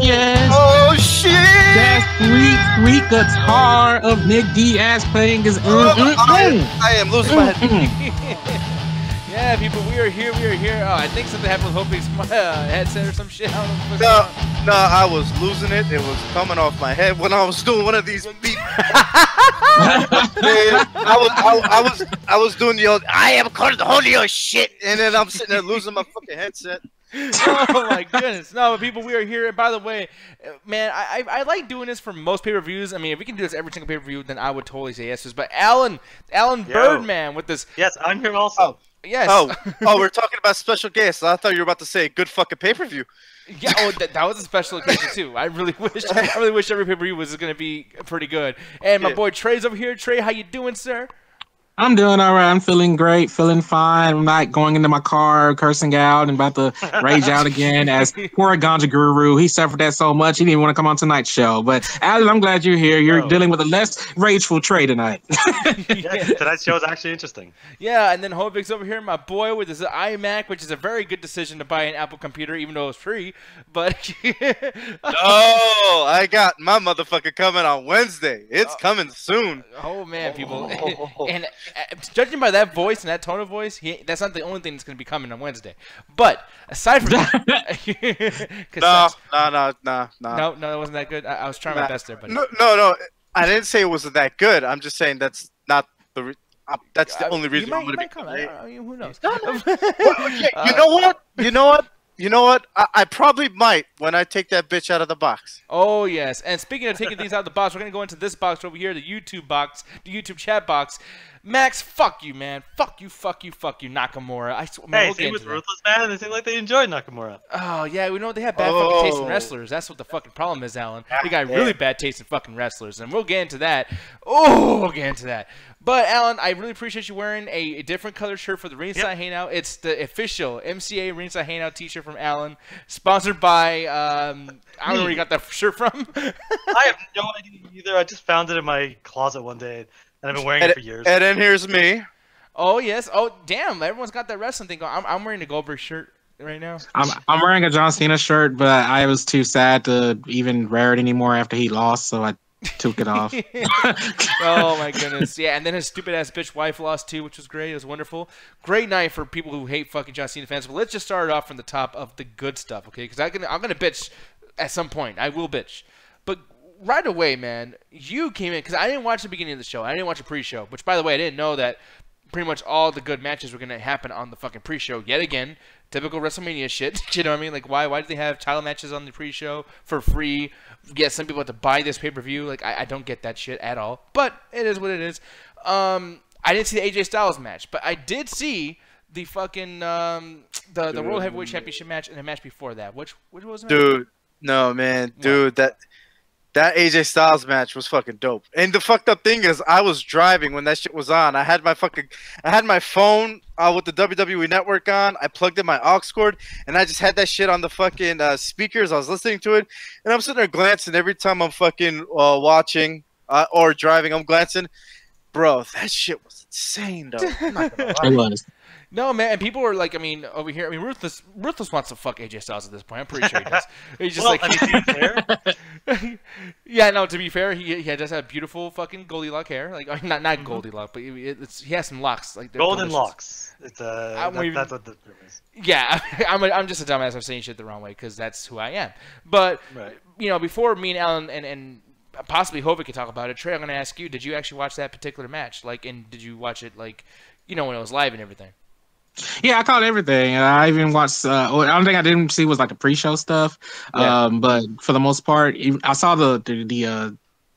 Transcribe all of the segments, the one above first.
Yes. Oh shit! That sweet guitar of Nick Diaz playing his. I am losing my head. Yeah, people, we are here. Oh, I think something happened with Hope's headset or some shit. I don't know No, I was losing it. It was coming off my head when I was doing one of these beats. I was doing the old, I am called the holy shit, and then I'm sitting there losing my fucking headset. Oh my goodness. No, but people, we are here. And by the way, man, I like doing this for most pay-per-views. I mean, if we can do this every single pay-per-view, then I would totally say yes. But Alan Birdman with this. Yes, I'm here also. Yes. Oh, we're talking about special guests. I thought you were about to say good fucking pay-per-view. Yeah, that was a special occasion too. I really wish every pay-per-view was going to be pretty good. And my boy Trey's over here. Trey, how you doing, sir? I'm doing all right. I'm feeling great, feeling fine. I'm not going into my car cursing out and about to rage out again. As poor Ganja Guru, he suffered that so much he didn't even want to come on tonight's show. But Alan, I'm glad you're here. You're dealing with a less rageful Trey tonight. Yeah, tonight's show is actually interesting. Yeah, and then Hovig's over here, my boy, with his iMac, which is a very good decision to buy an Apple computer, even though it's free. But oh, I got my motherfucker coming on Wednesday. It's coming soon. Oh man, people, and judging by that voice and that tone of voice, that's not the only thing that's going to be coming on Wednesday. But aside from that, no, that wasn't that good. I was trying my best there, buddy. No, I didn't say it wasn't that good. I'm just saying that's not the. That's the only reason I'm going to be. I mean, who knows? You know what? I probably might when I take that bitch out of the box. Oh, yes. And speaking of taking things out of the box, we're going to go into this box over here, the YouTube box, the YouTube chat box. Max, fuck you, man. Fuck you, Nakamura. Hey, same with Ruthless, man. They seem like they enjoyed Nakamura. Oh, yeah. We know they have bad fucking taste in wrestlers. That's what the fucking problem is, Alan. They got really bad taste in fucking wrestlers. And we'll get into that. Oh, we'll get into that. But, Alan, I really appreciate you wearing a different color shirt for the Ringside Hangout. It's the official MCA Ringside Hangout t-shirt from Alan, sponsored by, I don't know where you got that shirt from. I have no idea either. I just found it in my closet one day, and I've been wearing it for years. And then here's me. Oh, yes. Oh, damn. Everyone's got that wrestling thing going. I'm wearing a Goldberg shirt right now. I'm wearing a John Cena shirt, but I was too sad to even wear it anymore after he lost, so I took it off. Oh my goodness. Yeah, and then his stupid ass bitch wife lost too, which was great. It was wonderful. Great night for people who hate fucking John Cena fans. But let's just start it off from the top of the good stuff, okay? Because I'm gonna bitch at some point. I will bitch. But right away, man, you came in because I didn't watch the beginning of the show. I didn't watch the pre-show. Which, by the way, I didn't know that pretty much all the good matches were gonna happen on the fucking pre-show yet again. Typical WrestleMania shit. You know what I mean? Like, why do they have title matches on the pre-show for free? Yes, some people have to buy this pay-per-view. Like, I don't get that shit at all. But it is what it is. I didn't see the AJ Styles match, but I did see the fucking the World Heavyweight Championship match and the match before that. Which was it? Dude, no, man. Dude, that AJ Styles match was fucking dope. And the fucked up thing is, I was driving when that shit was on. I had my phone with the WWE Network on. I plugged in my aux cord, and I just had that shit on the fucking speakers. I was listening to it, and I'm sitting there glancing every time I'm fucking watching or driving. I'm glancing. Bro, that shit was insane, though. I'm not gonna lie. It was. No, man, and people were like, I mean, over here, I mean, Ruthless wants to fuck AJ Styles at this point. I'm pretty sure he does. He's just yeah, no, to be fair, he does have beautiful fucking Goldilocks hair. Like, not Goldilocks, but he has some locks. Like golden locks. It's that's what the term is. Yeah, I'm just a dumbass. I'm saying shit the wrong way because that's who I am. But, you know, before me and Alan and possibly Hovik could talk about it, Trey, I'm going to ask you, did you actually watch that particular match? Like, and did you watch it, like, you know, when it was live and everything? Yeah, I caught everything. I even watched. The only thing I didn't see was like the pre-show stuff. But for the most part, I saw the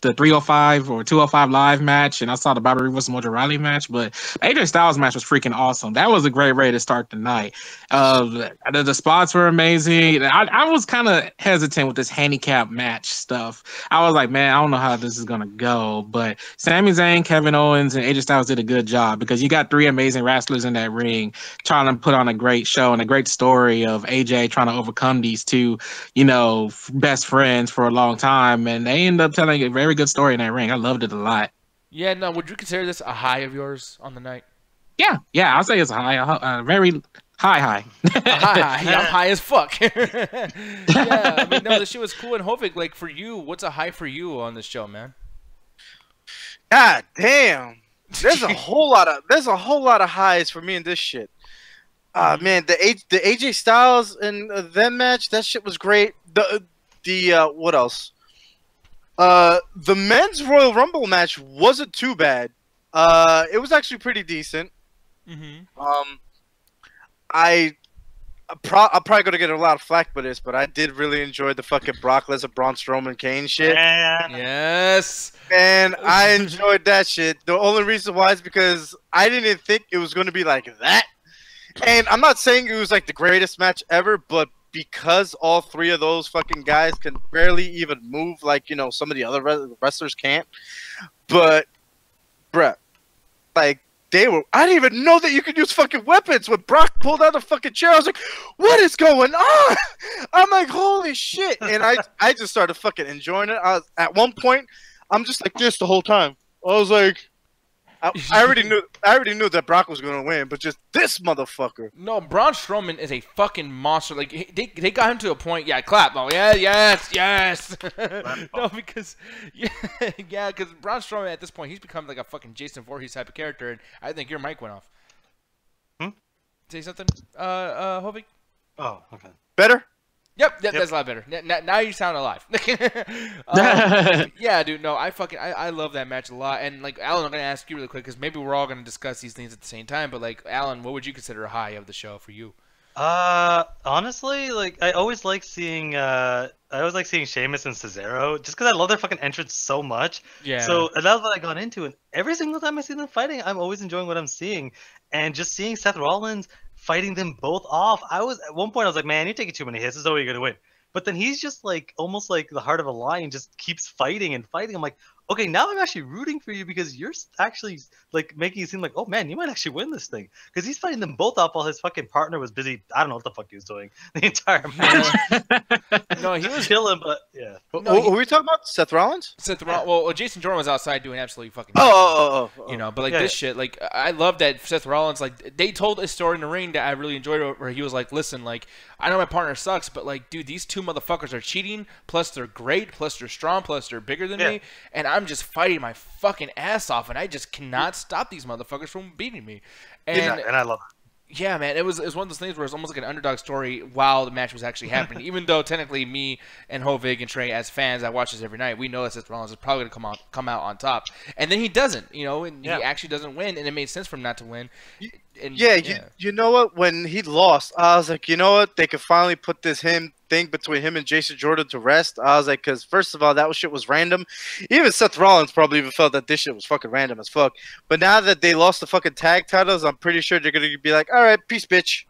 305 or 205 live match, and I saw the Bobby Roode versus Mojo Rawley match. But the AJ Styles match was freaking awesome. That was a great way to start the night. The spots were amazing. I was kind of hesitant with this handicap match stuff. I was like, man, I don't know how this is gonna go. But Sami Zayn, Kevin Owens, and AJ Styles did a good job because you got three amazing wrestlers in that ring trying to put on a great show and a great story of AJ trying to overcome these two, you know, best friends for a long time, and they end up telling a very good story in that ring. I loved it a lot. Yeah, no, would you consider this a high of yours on the night? Yeah, I'll say it's a high, a very Hi. Hi, I'm high as fuck. Yeah, I mean, no, this shit was cool. And Hovig, like, for you, what's a high for you on this show, man? God damn. There's a whole lot of highs for me in this shit. Man, the AJ Styles and them match, that shit was great. The what else? The men's Royal Rumble match wasn't too bad. It was actually pretty decent. I'm probably gonna get a lot of flack for this, but I did really enjoy the fucking Brock Lesnar, Braun Strowman, Kane shit. Yes. And I enjoyed that shit. The only reason why is because I didn't think it was gonna be like that. And I'm not saying it was like the greatest match ever, but because all three of those fucking guys can barely even move like, you know, some of the other wrestlers can't. But, bruh, like, I didn't even know that you could use fucking weapons. When Brock pulled out the fucking chair, I was like, what is going on? I'm like, holy shit. And I just started fucking enjoying it. At one point, I'm just like this the whole time. I was like, I already knew that Brock was gonna win, but just this motherfucker. No, Braun Strowman is a fucking monster. Like they got him to a point. Yeah, clap. Oh yeah, yes. No, because because Braun Strowman at this point he's become like a fucking Jason Voorhees type of character, and I think your mic went off. Say something, Hovig. Oh, okay. Better. Yep, that's a lot better. Now you sound alive. Yeah, dude. No, I love that match a lot. And like Alan, I'm gonna ask you really quick because maybe we're all gonna discuss these things at the same time. But like Alan, what would you consider a high of the show for you? Honestly, like I always like seeing Sheamus and Cesaro just because I love their fucking entrance so much. Yeah. So that's what I got into, and every single time I see them fighting, I'm always enjoying what I'm seeing, and just seeing Seth Rollins fighting them both off. At one point I was like, man, you're taking too many hits. There's no way you're gonna win. But then he's just like almost like the heart of a lion, just keeps fighting and fighting. I'm like, okay, now I'm actually rooting for you because you're actually like making it seem like, oh man, you might actually win this thing because he's fighting them both off while his fucking partner was busy. I don't know what the fuck he was doing the entire match. No, he was chilling, but yeah. No, who are we talking about? Seth Rollins? Well, Jason Jordan was outside doing absolutely fucking. You know, but like this shit, like I love that Seth Rollins, like they told a story in the ring that I really enjoyed, where he was like, listen, like I know my partner sucks, but like, dude, these two motherfuckers are cheating. Plus they're great. Plus they're strong. Plus they're bigger than me, and I'm just fighting my fucking ass off, and I just cannot stop these motherfuckers from beating me. And I love it. Yeah, man, it was one of those things where it's almost like an underdog story while the match was actually happening. Even though technically me and Hovig and Trey, as fans, I watch this every night, we know that Seth Rollins is probably going to come out on top. And then he doesn't, you know, and he actually doesn't win, and it made sense for him not to win. And, you know what? When he lost, I was like, you know what? They could finally put this thing between him and Jason Jordan to rest. I was like, because first of all, that shit was random. Even Seth Rollins probably even felt that this shit was fucking random as fuck. But now that they lost the fucking tag titles, I'm pretty sure they're gonna be like, all right, peace, bitch.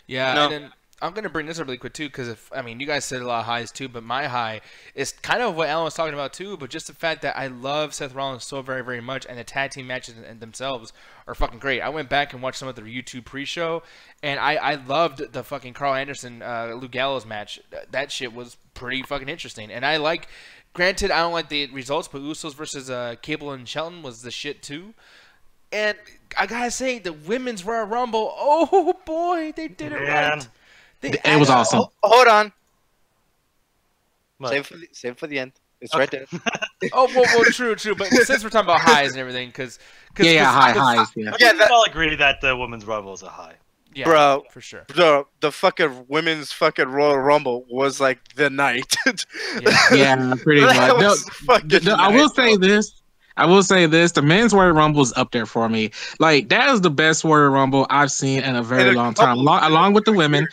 Yeah, and then I'm gonna bring this up really quick too, because you guys said a lot of highs too, but my high is kind of what Alan was talking about too, but just the fact that I love Seth Rollins so very, very much, and the tag team matches themselves are fucking great. I went back and watched some of the YouTube pre-show, and I loved the fucking Carl Anderson Luke Gallows match. That shit was pretty fucking interesting, and I like. Granted, I don't like the results, but Usos versus Cable and Shelton was the shit too. And I gotta say, the women's Royal Rumble, oh boy, they did it right. It was awesome. Hold on. Save it for the end. It's right there. well, true. But since we're talking about highs and everything, because highs. Yeah, we all agree that the women's Rumble is a high. Yeah, bro, for sure. The fucking women's fucking Royal Rumble was like the night. Yeah, pretty much. I will say this. The men's Royal Rumble is up there for me. Like, that is the best Royal Rumble I've seen in a very long time. Along with the women.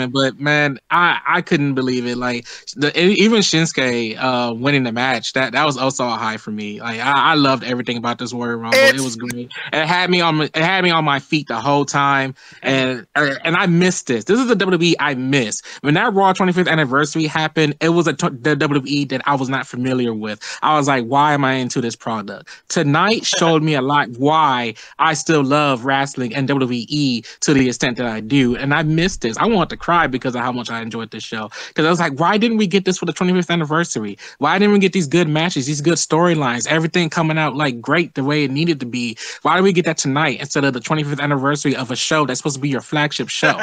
But man, I couldn't believe it. Like, even Shinsuke winning the match, that was also a high for me. Like, I loved everything about this Royal Rumble. It was great. And it had me on my feet the whole time. And I missed this. This is the WWE I missed. When that Raw 25th anniversary happened, it was the WWE that I was not familiar with. I was like, why am I into this this product. Tonight showed me a lot why I still love wrestling and WWE to the extent that I do. And I missed this. I wanted to cry because of how much I enjoyed this show. Because I was like, why didn't we get this for the 25th anniversary? Why didn't we get these good matches, these good storylines, everything coming out like great the way it needed to be? Why did we get that tonight instead of the 25th anniversary of a show that's supposed to be your flagship show?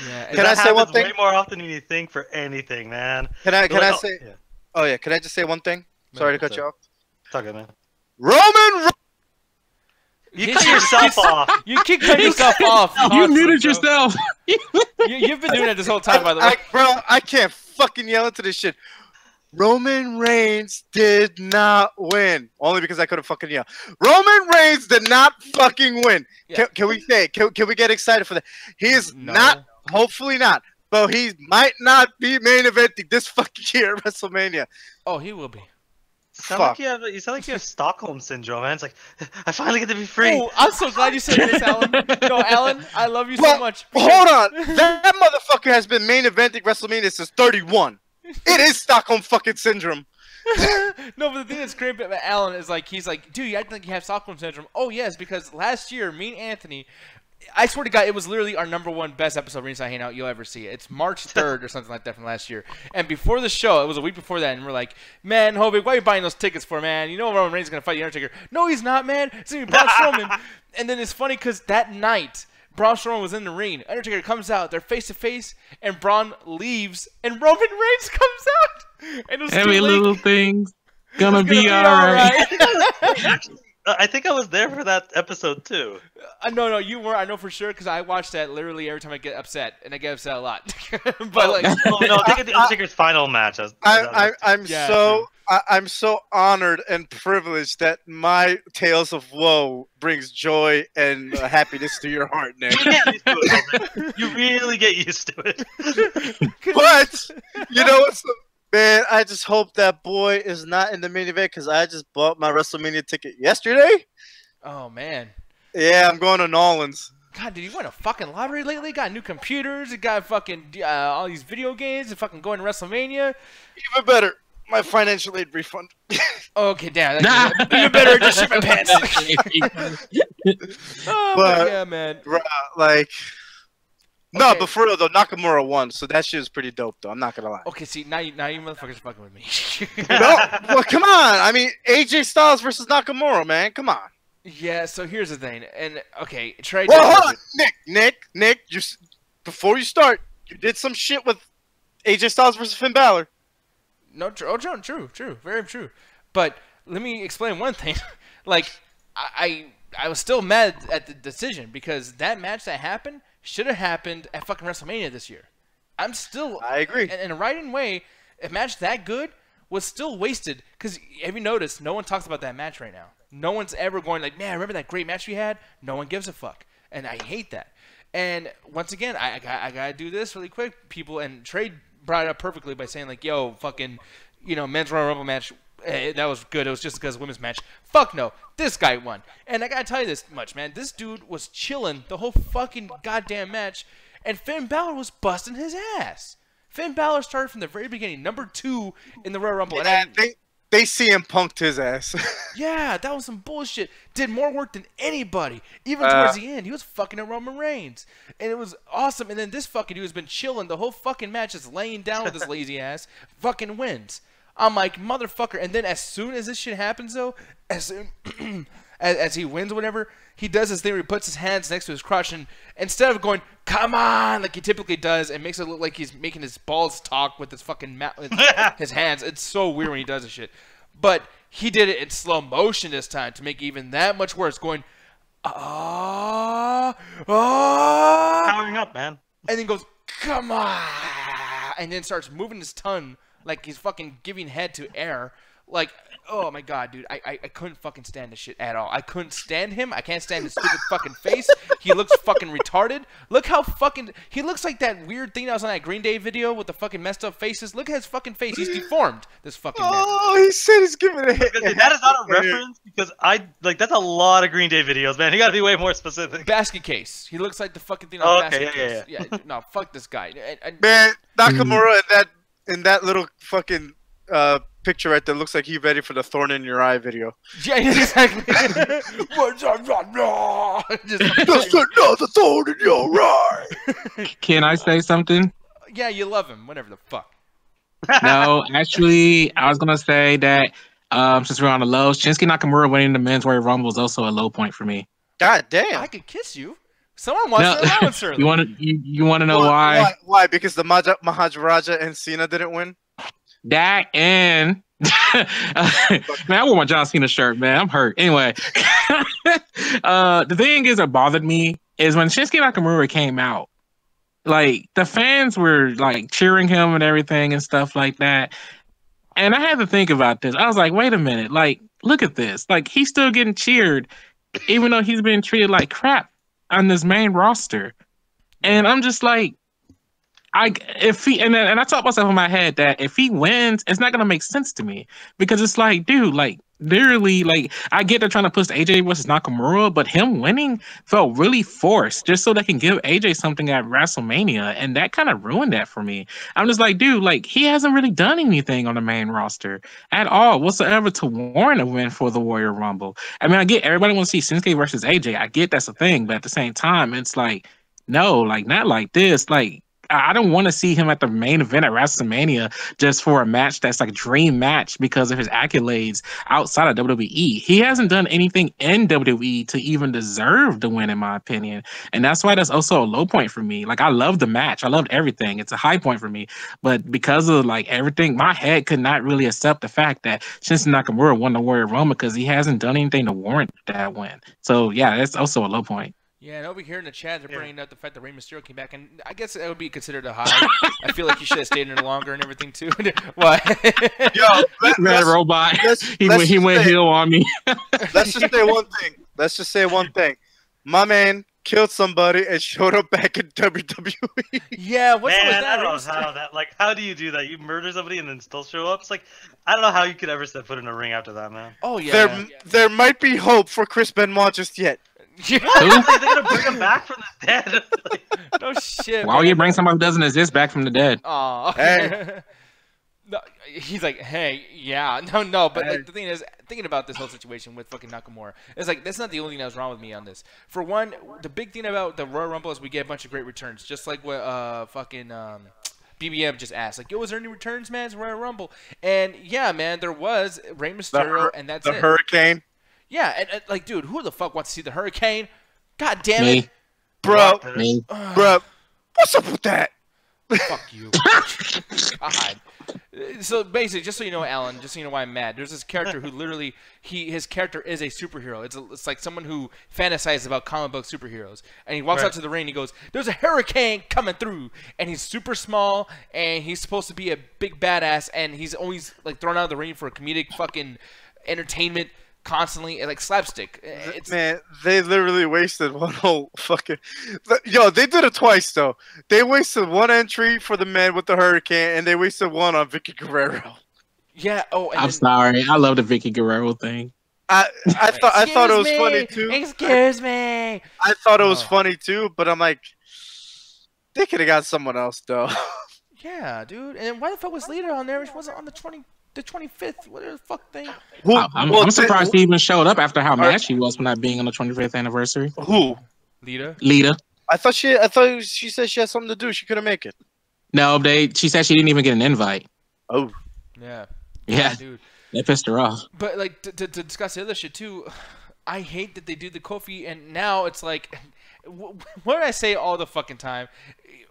Yeah, can I say one thing? Way more often than you think for anything, man. Can I say? Yeah. Oh yeah, can I just say one thing? Sorry to cut you off. It's okay, man. Roman. You cut yourself off. You keep cutting yourself off. You muted yourself. You've been doing it this whole time, by the way. Bro, I can't fucking yell into this shit. Roman Reigns did not win. Only because I couldn't fucking yell. Roman Reigns did not fucking win. Yeah. Can we say it? Can we get excited for that? He is not, hopefully not, but he might not be main eventing this fucking year at WrestleMania. Oh, he will be. You sound like you have Stockholm syndrome, man. It's like, I finally get to be free. Oh, I'm so glad you said this, Alan. No, Alan, I love you so much. Hold on. That motherfucker has been main eventing WrestleMania since 31. It is Stockholm fucking syndrome. No, but the thing that's great about Alan is like, he's like, dude, I think you have Stockholm syndrome. Oh, yes, because last year, me and Anthony, I swear to God, it was literally our #1 best episode of Ringside Hangout you'll ever see. It's March 3rd or something like that from last year. And before the show, it was a week before that, and we're like, man, Hovig, why are you buying those tickets for, man? You know Roman Reigns is going to fight the Undertaker. No, he's not, man. It's going to be Braun Strowman. And then it's funny because that night, Braun Strowman was in the ring. Undertaker comes out. They're face to face, and Braun leaves, and Roman Reigns comes out. And it was every little thing's gonna be all right. I think I was there for that episode too. No, you weren't. I know for sure because I watch that literally every time I get upset, and I get upset a lot. But like, no, I think it's Undertaker's final match. I'm so honored and privileged that my tales of woe brings joy and happiness to your heart, Nick. You really get used to it. But you know what's man? I just hope that boy is not in the main event because I just bought my WrestleMania ticket yesterday. Oh man. Yeah, I'm going to Nolans. God, did you win a fucking lottery lately? Got new computers, you got fucking all these video games, and fucking going to WrestleMania. Even better. My financial aid refund. Okay, damn. You better just shit my pants. But yeah, man. Like, no, but for real though, Nakamura won, so that shit is pretty dope though. I'm not gonna lie. Okay, see, now you motherfuckers fucking with me. No, well, come on. I mean, AJ Styles versus Nakamura, man. Come on. Yeah. So here's the thing, and okay, Trey. Well, hold on, Nick. Before you start, you did some shit with AJ Styles versus Finn Balor. No, true, very true. But let me explain one thing. Like, I was still mad at the decision because that match that happened should have happened at fucking WrestleMania this year. I agree. In a right-in way, a match that good was still wasted because have you noticed no one talks about that match right now? No one's ever going like, man, remember that great match we had? No one gives a fuck, and I hate that. And once again, I gotta do this really quick, people. And Trey brought it up perfectly by saying like, yo, fucking, men's Royal Rumble match, that was good. It was just because women's match. Fuck no. This guy won. And I gotta tell you this much, man. This dude was chilling the whole fucking goddamn match, and Finn Balor was busting his ass. Finn Balor started from the very beginning, #2 in the Royal Rumble. Yeah, and they CM punked his ass. Yeah, that was some bullshit. Did more work than anybody. Even towards the end, he was fucking at Roman Reigns. And it was awesome. And then this fucking dude has been chilling the whole fucking match, just laying down with his lazy ass, fucking wins. I'm like, motherfucker. And then as soon as this shit happens, though, as soon as he wins or whatever, he does this thing where he puts his hands next to his crotch, and instead of going, come on, like he typically does, it makes it look like he's making his balls talk with his fucking his hands. It's so weird when he does this shit. But he did it in slow motion this time to make it even that much worse, going, powering up, man. And then goes, come on, and then starts moving his tongue like he's fucking giving head to air. Like, oh my god, dude, I couldn't fucking stand this shit at all. I couldn't stand him. I can't stand his stupid fucking face. He looks fucking retarded. Look how fucking, he looks like that weird thing that was on that Green Day video with the fucking messed up faces. Look at his fucking face. He's deformed, this fucking man. Oh, he said he's giving a hit. That is not a reference because that's a lot of Green Day videos, man. You gotta be way more specific. Basket case. He looks like the fucking thing on basket case. Yeah, no, fuck this guy. Man, Nakamura in that little fucking picture right there looks like he's ready for the thorn in your eye video. Yeah, exactly. Just, the thorn in your eye. Can I say something? yeah, you love him. Whatever the fuck. No, actually, I was gonna say that since we're on the lows, Shinsuke Nakamura winning the Men's Royal Rumble is also a low point for me. God damn. I could kiss you. Someone wants to announce early. You want to know why? Why? Because the Maharaja and Cena didn't win? That and man, I wore my John Cena shirt, man. I'm hurt. Anyway, the thing is that bothered me is when Shinsuke Nakamura came out, like the fans were like cheering him and everything and stuff like that. And I had to think about this. I was like, wait a minute, like, look at this. Like, he's still getting cheered, even though he's been treated like crap on this main roster. And I'm just like, I talk myself in my head that if he wins, it's not gonna make sense to me because it's like, dude, like literally, like I get they're trying to push AJ versus Nakamura, but him winning felt really forced just so they can give AJ something at WrestleMania, and that kind of ruined that for me. I'm just like, dude, like he hasn't really done anything on the main roster at all whatsoever to warrant a win for the Royal Rumble. I mean, I get everybody wants to see Shinsuke versus AJ. I get that's a thing, but at the same time, it's like, no, like not like this, like. I don't want to see him at the main event at WrestleMania just for a match that's like a dream match because of his accolades outside of WWE. He hasn't done anything in WWE to even deserve the win, in my opinion. And that's why that's also a low point for me. Like, I love the match. I loved everything. It's a high point for me. But because of like everything, my head could not really accept the fact that Shinsuke Nakamura won the Royal Rumble because he hasn't done anything to warrant that win. So, yeah, that's also a low point. Yeah, and over here in the chat, they're bringing up the fact that Rey Mysterio came back, and I guess that would be considered a high. I feel like he should have stayed in there longer and everything too. What? Yo, that robot. He went heel on me. Let's just say one thing. My man killed somebody and showed up back in WWE. Yeah, what's man, with that? I don't know how that. Like, how do you do that? You murder somebody and then still show up? It's like, I don't know how you could ever step foot in a ring after that, man. Oh yeah. There might be hope for Chris Benoit just yet. Yeah. They're gonna bring him back from the dead. No shit. Why would you bring somebody who doesn't exist back from the dead? Oh. Hey. No, he's like, hey, yeah, no, but like the thing is, thinking about this whole situation with fucking Nakamura, it's like that's not the only thing that was wrong with me on this. For one, the big thing about the Royal Rumble is we get a bunch of great returns, just like what BBM just asked, like, yo, was there any returns, man? It's Royal Rumble, and yeah, man, there was Rey Mysterio, and that's it. The Hurricane. Yeah, and like, dude, who the fuck wants to see the Hurricane? God damn Me. it, Bro, Me. bro, what's up with that? fuck you. God. So basically, just so you know, Alan, just so you know why I'm mad, there's this character who literally, his character is a superhero. It's like someone who fantasizes about comic book superheroes. And he walks out to the ring and he goes, there's a hurricane coming through. And he's super small and he's supposed to be a big badass and he's always like thrown out of the ring for comedic fucking entertainment constantly, like slapstick. Man, they literally wasted one whole fucking... Yo, they did it twice, though. They wasted one entry for the man with the hurricane, and they wasted one on Vicky Guerrero. Yeah, I'm sorry. I love the Vicky Guerrero thing. I thought it was funny, too. Excuse me. I thought it was funny, too, but I'm like... They could have got someone else, though. Yeah, dude. And why the fuck was Lita on there? She wasn't on the 25th, whatever the fuck thing. I'm surprised he even showed up after how mad she was for not being on the 25th anniversary. Who? Lita. I thought she said she had something to do. She couldn't make it. No, she said she didn't even get an invite. Oh. Yeah, dude. That pissed her off. But like to discuss the other shit too, I hate that they do the Kofi, and now it's like, what did I say all the fucking time?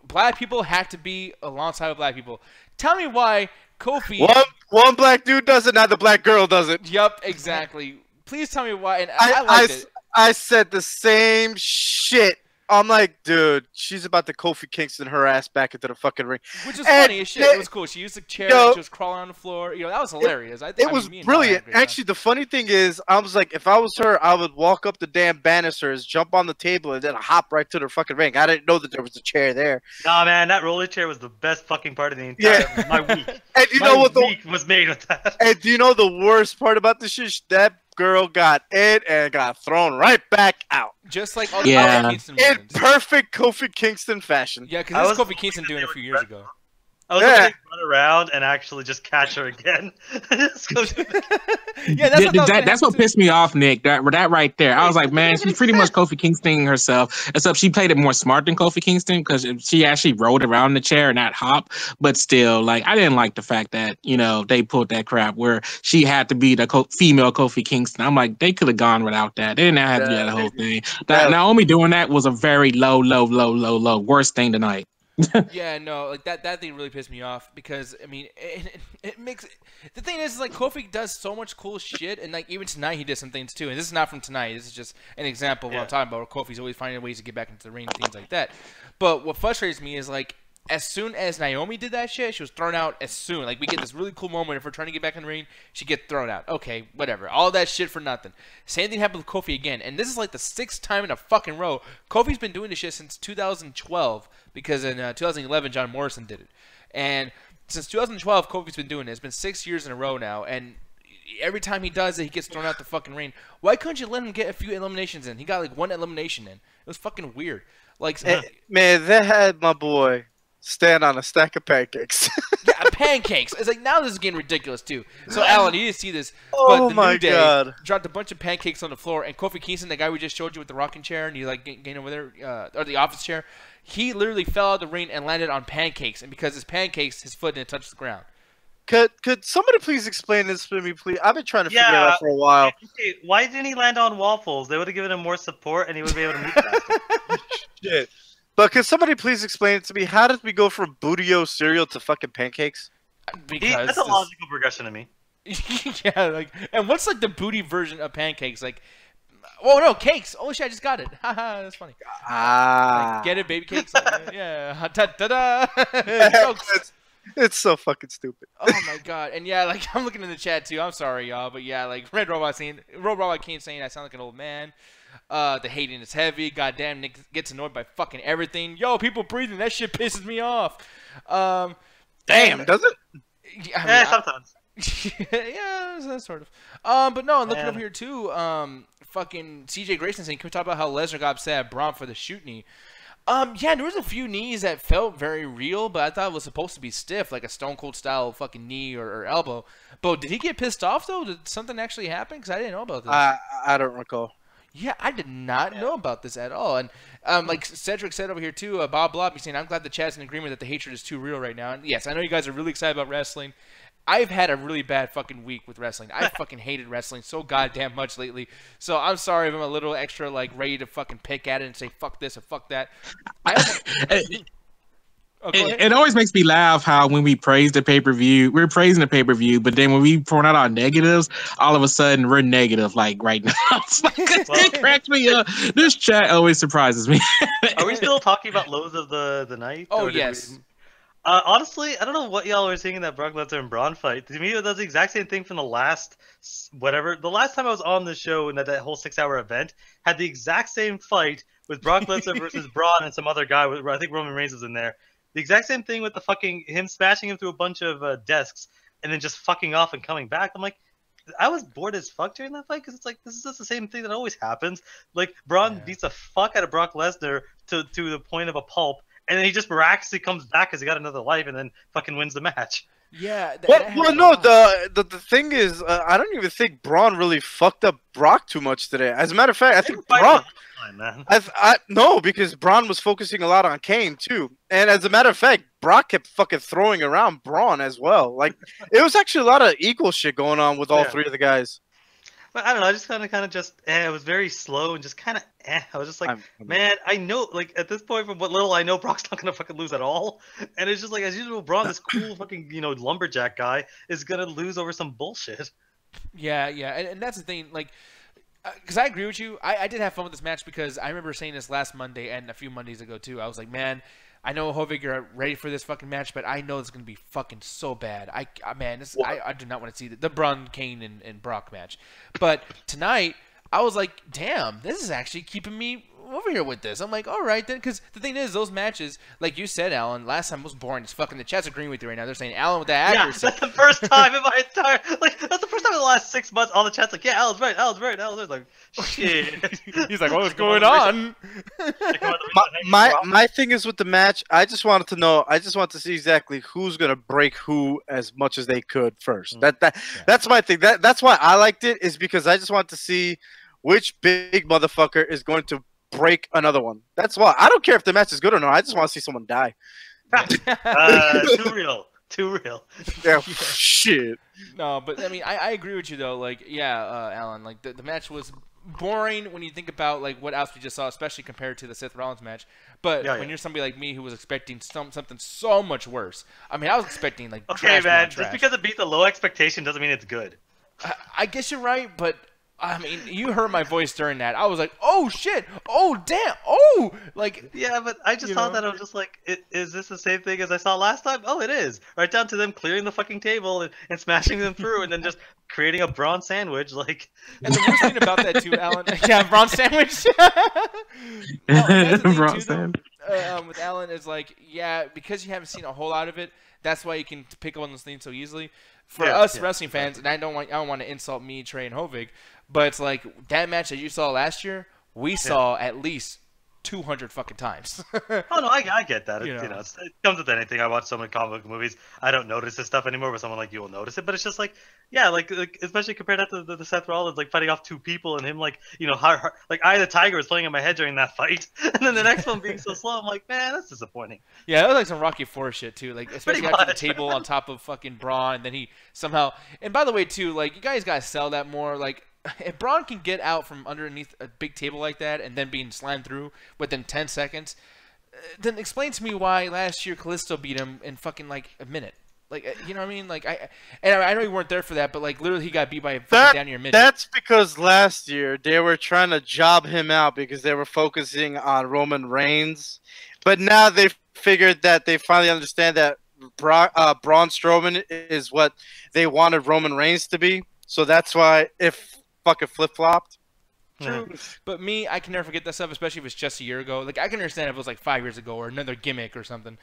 Black people have to be alongside of black people. Tell me why Kofi. One black dude does it, not the black girl does it. Yup, exactly. Please tell me why. And I liked it. I said the same shit. I'm like, dude, she's about to Kofi Kingston her ass back into the fucking ring. Which is funny as shit. It was cool. She used the chair and she was crawling on the floor. You know, that was hilarious. It was brilliant. Actually, the funny thing is, I was like, if I was her, I would walk up the damn banisters, jump on the table, and then hop right to the fucking ring. I didn't know that there was a chair there. Nah, man, that roller chair was the best fucking part of the entire my week. And you know what? Week was made with that. And do you know the worst part about this shit? That girl got in and got thrown right back out. Just like all the Kofi Kingston in perfect Kofi Kingston fashion. Yeah, because this is Kofi Kingston doing it a few years ago. I was hoping to run around and actually just catch her again. Yeah, that's what pissed me off, Nick. That right there. I was like, man, she's pretty much Kofi Kingston herself, except she played it more smart than Kofi Kingston because she actually rolled around the chair and not hop. But still, like, I didn't like the fact that, you know, they pulled that crap where she had to be the female Kofi Kingston. I'm like, they could have gone without that. They didn't have to do that whole thing. Naomi doing that was a very low, worst thing tonight. Yeah, no, like that thing really pissed me off because I mean it makes the thing is like Kofi does so much cool shit and like even tonight he did some things too, and this is not from tonight, this is just an example of what I'm talking about, where Kofi's always finding ways to get back into the ring and things like that. But what frustrates me is like as soon as Naomi did that shit, she was thrown out as soon. Like, we get this really cool moment. If we're trying to get back in the ring, she gets thrown out. Okay, whatever. All that shit for nothing. Same thing happened with Kofi again. And this is like the 6th time in a fucking row. Kofi's been doing this shit since 2012 because in 2011, John Morrison did it. And since 2012, Kofi's been doing it. It's been 6 years in a row now. And every time he does it, he gets thrown out the fucking ring. Why couldn't you let him get a few eliminations in? He got like 1 elimination in. It was fucking weird. Like, man, they had my boy stand on a stack of pancakes. Yeah, pancakes. It's like, now this is getting ridiculous too. So Alan, you didn't see this, but Oh the my New Day God. dropped a bunch of pancakes on the floor, and Kofi Kingston, the guy we just showed you with the rocking chair, and he's like getting over there, or the office chair, he literally fell out of the ring and landed on pancakes, and because his pancakes, his foot didn't touch the ground. Could somebody please explain this to me, please? I've been trying to figure it out for a while. Why didn't he land on waffles? They would have given him more support, and he would be able to move faster. Shit. But could somebody please explain it to me? How did we go from Bootio cereal to fucking pancakes? Because That's a logical progression to me. Yeah, like, and what's like the booty version of pancakes? Like, oh no, cakes! Oh shit, I just got it. Haha, that's funny. Like, get it, baby cakes? Like, yeah, ta-da! It's so fucking stupid. Oh my god, and yeah, like I'm looking in the chat too. I'm sorry, y'all, but yeah, like Red Robot King saying I sound like an old man. The hating is heavy. Goddamn, Nick gets annoyed by fucking everything. Yo, people breathing. That shit pisses me off. Damn, does it? Yeah, Sometimes. Yeah, sort of. But no, I'm looking over here too. Fucking CJ Grayson saying, can we talk about how Lesnar got upset at Braun for the shoot knee? Yeah, there was a few knees that felt very real, but I thought it was supposed to be stiff, like a Stone Cold style fucking knee or elbow. But did he get pissed off though? Did something actually happen? Because I didn't know about this. I don't recall. Yeah, I did not know about this at all. And like Cedric said over here too, Bob Blobby saying, I'm glad the chat's in agreement that the hatred is too real right now. And yes, I know you guys are really excited about wrestling. I've had a really bad fucking week with wrestling. I fucking hated wrestling so goddamn much lately. So I'm sorry if I'm a little extra like ready to fucking pick at it and say fuck this or fuck that. It always makes me laugh how when we praise the pay-per-view, we're praising the pay-per-view, but then when we point out our negatives, all of a sudden we're negative, like right now. It cracks me up. This chat always surprises me. Are we still talking about lows of the night? Oh, yes. Honestly, I don't know what y'all were seeing in that Brock Lesnar and Braun fight. To me, it was the exact same thing from the last, whatever. The last time I was on the show in that whole 6-hour event, had the exact same fight with Brock Lesnar versus Braun and some other guy. I think Roman Reigns was in there. The exact same thing with the fucking him smashing him through a bunch of desks and then just fucking off and coming back. I'm like, I was bored as fuck during that fight because it's like this is just the same thing that always happens. Like Braun beats the fuck out of Brock Lesnar to the point of a pulp, and then he just miraculously comes back because he got another life and then fucking wins the match. Yeah. Well, no. The thing is, I don't even think Braun really fucked up Brock too much today. As a matter of fact, I think Brock. Man. No, because Braun was focusing a lot on Kane too, and as a matter of fact, Brock kept fucking throwing around Braun as well. Like it was actually a lot of equal shit going on with all three of the guys. But I don't know. I just kind of just it was very slow and just kind of I was just like, man, I know like at this point from what little I know, Brock's not gonna fucking lose at all. And it's just like as usual, Braun, this cool fucking lumberjack guy, is gonna lose over some bullshit. Yeah, and that's the thing, like. Because I agree with you. I did have fun with this match because I remember saying this last Monday and a few Mondays ago too. I was like, man, I know Hovig, you're ready for this fucking match, but I know it's going to be fucking so bad. I do not want to see the Braun, Kane, and Brock match. But tonight, I was like, damn, this is actually keeping me over here with this. I'm like, all right then, because the thing is, those matches, like you said, Alan, last time was boring as fucking. The chat's agreeing with you right now. They're saying Alan with that accuracy. Yeah, that's the first time in my entire that's the first time in the last 6 months. All the chats like, yeah, Alan's right. Alan's like, shit. He's like, what's going on? My thing is with the match. I just wanted to know. I just want to see exactly who's gonna break who as much as they could first. That's my thing. That's why I liked it, is because I just want to see which big motherfucker is going to break another one. That's why. I don't care if the match is good or not. I just want to see someone die. Too real. Yeah, shit. No, but I mean, I agree with you though. Like, yeah, Alan, like the match was boring when you think about like what else we just saw, especially compared to the Seth Rollins match. But when you're somebody like me who was expecting something so much worse, I mean, I was expecting like okay, man. Just because it beats a low expectation doesn't mean it's good. I guess you're right, but I mean, you heard my voice during that. I was like, "Oh shit! Oh damn! Oh!" Like, yeah, but I just saw that. I was just like, "Is this the same thing as I saw last time?" Oh, it is. Right down to them clearing the fucking table and smashing them through, and then just creating a brawn sandwich. Like, and the worst thing about that too, Alan. Yeah, brawn sandwich. Brawn sandwich. With Alan is like, yeah, because you haven't seen a whole lot of it. That's why you can pick up on those things so easily. For us wrestling fans, and I don't want to insult me, Trey, and Hovig, but it's like that match that you saw last year, we saw at least 200 fucking times. Oh no, I get that. It comes with anything. I watch so many comic book movies. I don't notice this stuff anymore, but someone like you will notice it. But it's just like, yeah, like especially compared to the Seth Rollins like fighting off 2 people and him like like Eye of the Tiger was playing in my head during that fight, and then the next one being so slow. I'm like, man, that's disappointing. Yeah, that was like some Rocky IV shit too. Like especially after the table on top of fucking Braun, and then he somehow. And by the way, too, like you guys gotta sell that more. Like, if Braun can get out from underneath a big table like that and then being slammed through within 10 seconds, then explain to me why last year Kalisto beat him in fucking like a minute. Like, you know what I mean? Like, I know you weren't there for that, but like literally he got beat by fucking down near minute. That's because last year they were trying to job him out because they were focusing on Roman Reigns, but now they figured that they finally understand that Braun Strowman is what they wanted Roman Reigns to be. So that's why fucking flip-flopped. True. But me, I can never forget that stuff, especially if it's just a year ago. Like, I can understand if it was like 5 years ago or another gimmick or something.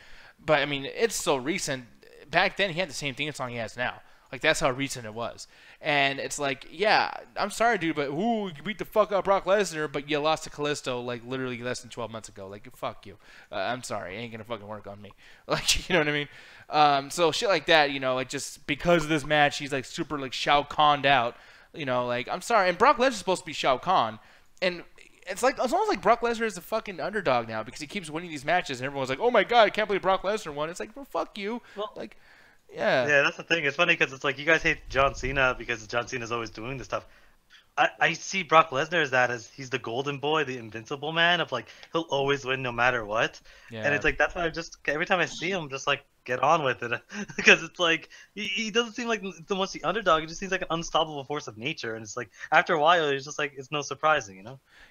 But I mean, it's so recent. Back then, he had the same theme song he has now. Like, that's how recent it was. And it's like, yeah, I'm sorry, dude, but you beat the fuck out Brock Lesnar, but you lost to Kalisto like literally less than 12 months ago. Like, fuck you. I'm sorry, it ain't gonna fucking work on me. Like, you know what I mean? So shit like that, like just because of this match, he's like super like Shao Kahn'd out. Like, I'm sorry. And Brock Lesnar's supposed to be Shao Kahn. And it's almost like Brock Lesnar is the fucking underdog now because he keeps winning these matches. And everyone's like, oh, my God, I can't believe Brock Lesnar won. It's like, well, fuck you. Well, like, yeah. Yeah, that's the thing. It's funny because it's like you guys hate John Cena because John Cena's always doing this stuff. I see Brock Lesnar as he's the golden boy, the invincible man of like he'll always win no matter what. Yeah. And it's like that's why every time I see him, I'm just like get on with it because it's like he doesn't seem like the most the underdog. He just seems like an unstoppable force of nature, and it's like after a while, it's just like it's no surprising,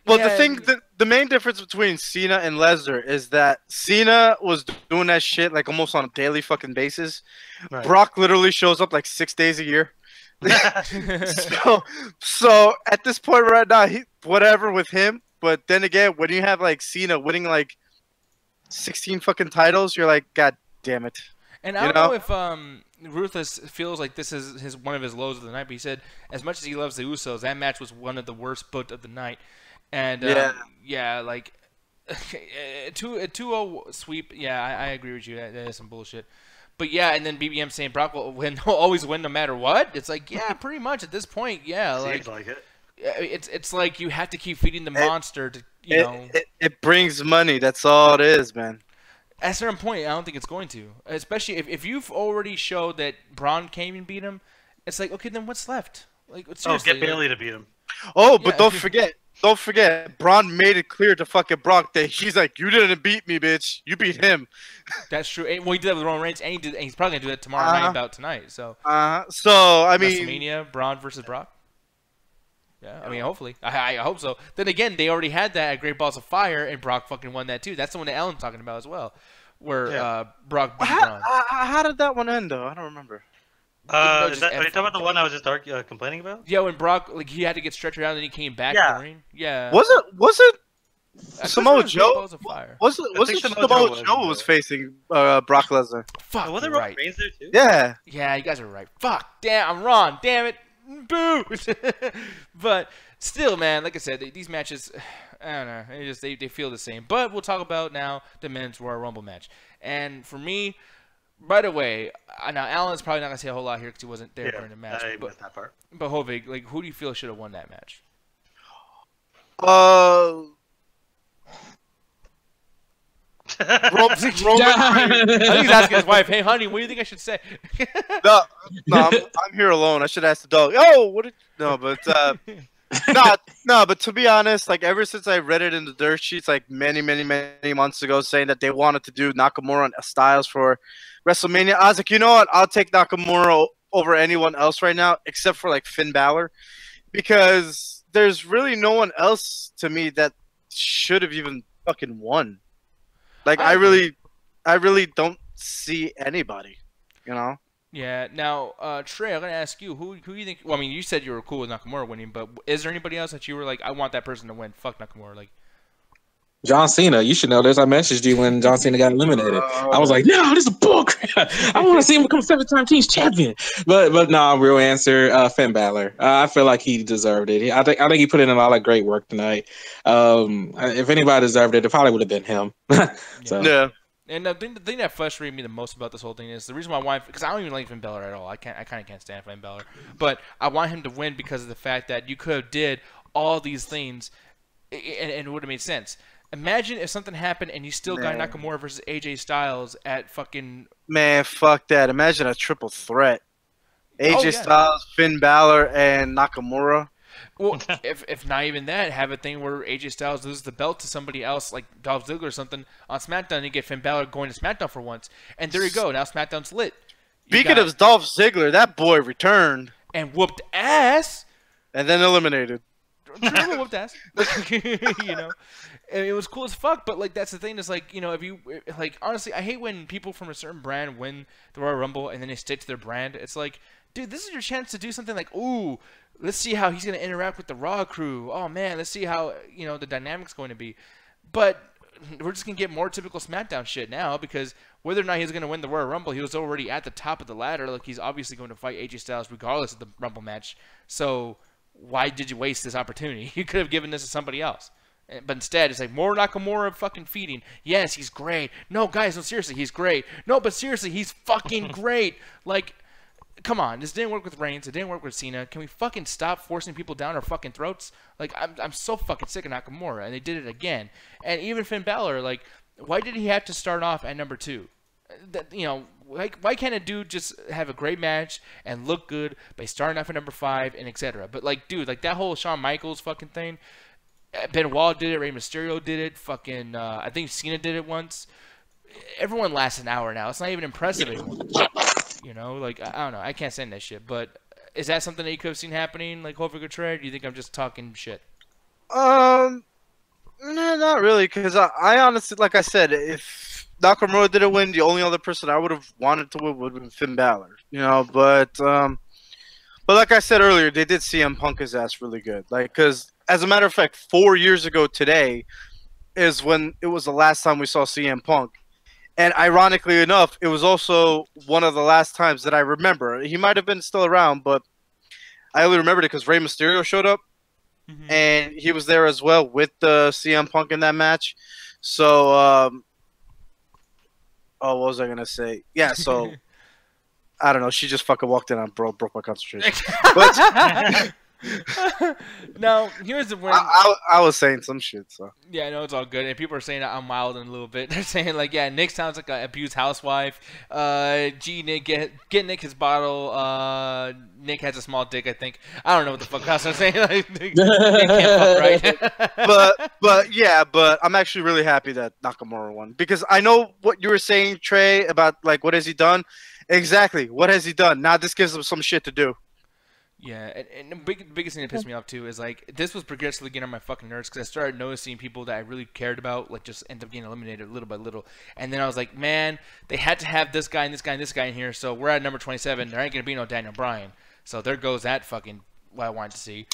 Well, the main difference between Cena and Lesnar is that Cena was doing that shit like almost on a daily fucking basis. Right. Brock literally shows up like 6 days a year. so at this point right now, whatever with him. But then again, when you have like Cena winning like 16 fucking titles, you're like, God damn it. And I don't know if Ruthless feels like this is one of his lows of the night. But he said, as much as he loves the Usos, that match was one of the worst booked of the night. And like a 2-0 sweep. Yeah, I agree with you. That is some bullshit. But yeah, and then BBM saying Brock will always win no matter what. It's like, yeah, pretty much at this point, yeah. Seems like it. It's like you have to keep feeding the monster to It brings money. That's all it is, man. At a certain point, I don't think it's going to. Especially if you've already showed that Braun came and beat him, it's like, okay, then what's left? Like, seriously, get Bailey to beat him. Oh, but don't forget, Braun made it clear to fucking Brock that he's like, you didn't beat me, bitch. You beat him. That's true. Well, he did that with Roman Reigns, and he's probably gonna do that tomorrow night about tonight. So. So I mean. WrestleMania, Braun versus Brock. Yeah, I mean, hopefully. I hope so. Then again, they already had that at Great Balls of Fire, and Brock fucking won that too. That's the one that Alan's talking about as well, where Brock beat Braun. How did that one end, though? I don't remember. Are you talking about the one I was just complaining about? Yeah, when Brock he had to get stretchered out and then he came back to the ring. Yeah. Was Samoa Joe Balls of fire. wasn't Samoa Joe was facing Brock Lesnar. Fuck, wasn't you're Roman right. Reigns there too? Yeah. Yeah, you guys are right. Fuck, damn, I'm wrong. Damn it. Boo. But still, man, like I said, these matches, I don't know, they feel the same. But we'll talk about now the men's Royal Rumble match. And for me, right away, now Alan's probably not gonna say a whole lot here because he wasn't there during the match. I missed that part. But Hovig, like, who do you feel should have won that match? Roman I think he's asking his wife, "Hey, honey, what do you think I should say?" no, I'm here alone. I should ask the dog. Oh, what? But to be honest, like ever since I read it in the dirt sheets, like many months ago, saying that they wanted to do Nakamura and Styles for WrestleMania, I was like, you know what? I'll take Nakamura over anyone else right now, except for like Finn Balor, because there's really no one else to me that should have even fucking won. Like I really don't see anybody, you know. Yeah. Now, Trey, I'm gonna ask you, who you think? Well, I mean, you said you were cool with Nakamura winning, but is there anybody else that you were like, I want that person to win? Fuck Nakamura, like. John Cena, you should know this. I messaged you when John Cena got eliminated. I was like, no, this is bullcrap. I want to see him become 7-time Teams champion. But no, real answer, Finn Balor. I feel like he deserved it. I think he put in a lot of great work tonight. If anybody deserved it, it probably would have been him. So. Yeah. And the thing that frustrated me the most about this whole thing is the reason why because I don't even like Finn Balor at all. I kind of can't stand Finn Balor. But I want him to win because of the fact that you could have did all these things and it would have made sense. Imagine if something happened and you still got Nakamura versus AJ Styles at fucking... Man, fuck that. Imagine a triple threat. AJ Styles, Finn Balor, and Nakamura. Well, if not even that, have a thing where AJ Styles loses the belt to somebody else, like Dolph Ziggler or something, on SmackDown, and you get Finn Balor going to SmackDown for once. And there you go. Now SmackDown's lit. Speaking of Dolph Ziggler, that boy returned. And whooped ass. And then eliminated. Whooped ass. You know? And it was cool as fuck, but like that's the thing is like, you know, if you like honestly, I hate when people from a certain brand win the Royal Rumble and then they stick to their brand. It's like, dude, this is your chance to do something like, ooh, let's see how he's gonna interact with the Raw crew. Oh man, let's see how, you know, the dynamic's going to be. But we're just gonna get more typical SmackDown shit now because whether or not he's gonna win the Royal Rumble, he was already at the top of the ladder. Like he's obviously going to fight AJ Styles regardless of the Rumble match. So why did you waste this opportunity? You could have given this to somebody else. But instead, it's like more Nakamura fucking feeding. Yes, he's great. No, guys, no, seriously, he's great. No, but seriously, he's fucking great. Like, come on, this didn't work with Reigns. It didn't work with Cena. Can we fucking stop forcing people down our fucking throats? Like, I'm so fucking sick of Nakamura, and they did it again. And even Finn Balor, like, why did he have to start off at number 2? That, you know, like, why can't a dude just have a great match and look good by starting off at number 5 and etc.? But like, dude, like that whole Shawn Michaels fucking thing. Benoit did it. Rey Mysterio did it. Fucking, I think Cena did it once. Everyone lasts an hour now. It's not even impressive anymore. You know, like I don't know. I can't stand that shit. But is that something that you could have seen happening, like Hovig or Trey? Or do you think I'm just talking shit? No, not really. Because I honestly, like I said, if Nakamura didn't win, the only other person I would have wanted to win would have been Finn Balor. You know, but like I said earlier, they did CM Punk his ass really good. Like, because as a matter of fact, 4 years ago today is when it was the last time we saw CM Punk. And ironically enough, it was also one of the last times that I remember. He might have been still around, but I only remembered it because Rey Mysterio showed up. Mm-hmm. And he was there as well with the CM Punk in that match. So, what was I going to say? Yeah, so, I don't know. She just fucking walked in and broke my concentration. But no, here's the one. I was saying some shit, so. Yeah, I know it's all good. And people are saying I'm wilding a little bit. They're saying, like, yeah, Nick sounds like an abused housewife. Nick, get Nick his bottle. Nick has a small dick, I think. I don't know what the fuck I was saying. Like, Nick can't fuck right. but I'm actually really happy that Nakamura won. Because I know what you were saying, Trey, about, like, what has he done? Exactly. What has he done? Now this gives him some shit to do. Yeah, and the biggest thing that pissed me off too is like this was progressively getting on my fucking nerves because I started noticing people that I really cared about like just end up getting eliminated little by little, and then I was like, man, they had to have this guy and this guy and this guy in here, so we're at number 27. There ain't gonna be no Daniel Bryan, so there goes that fucking what I wanted to see.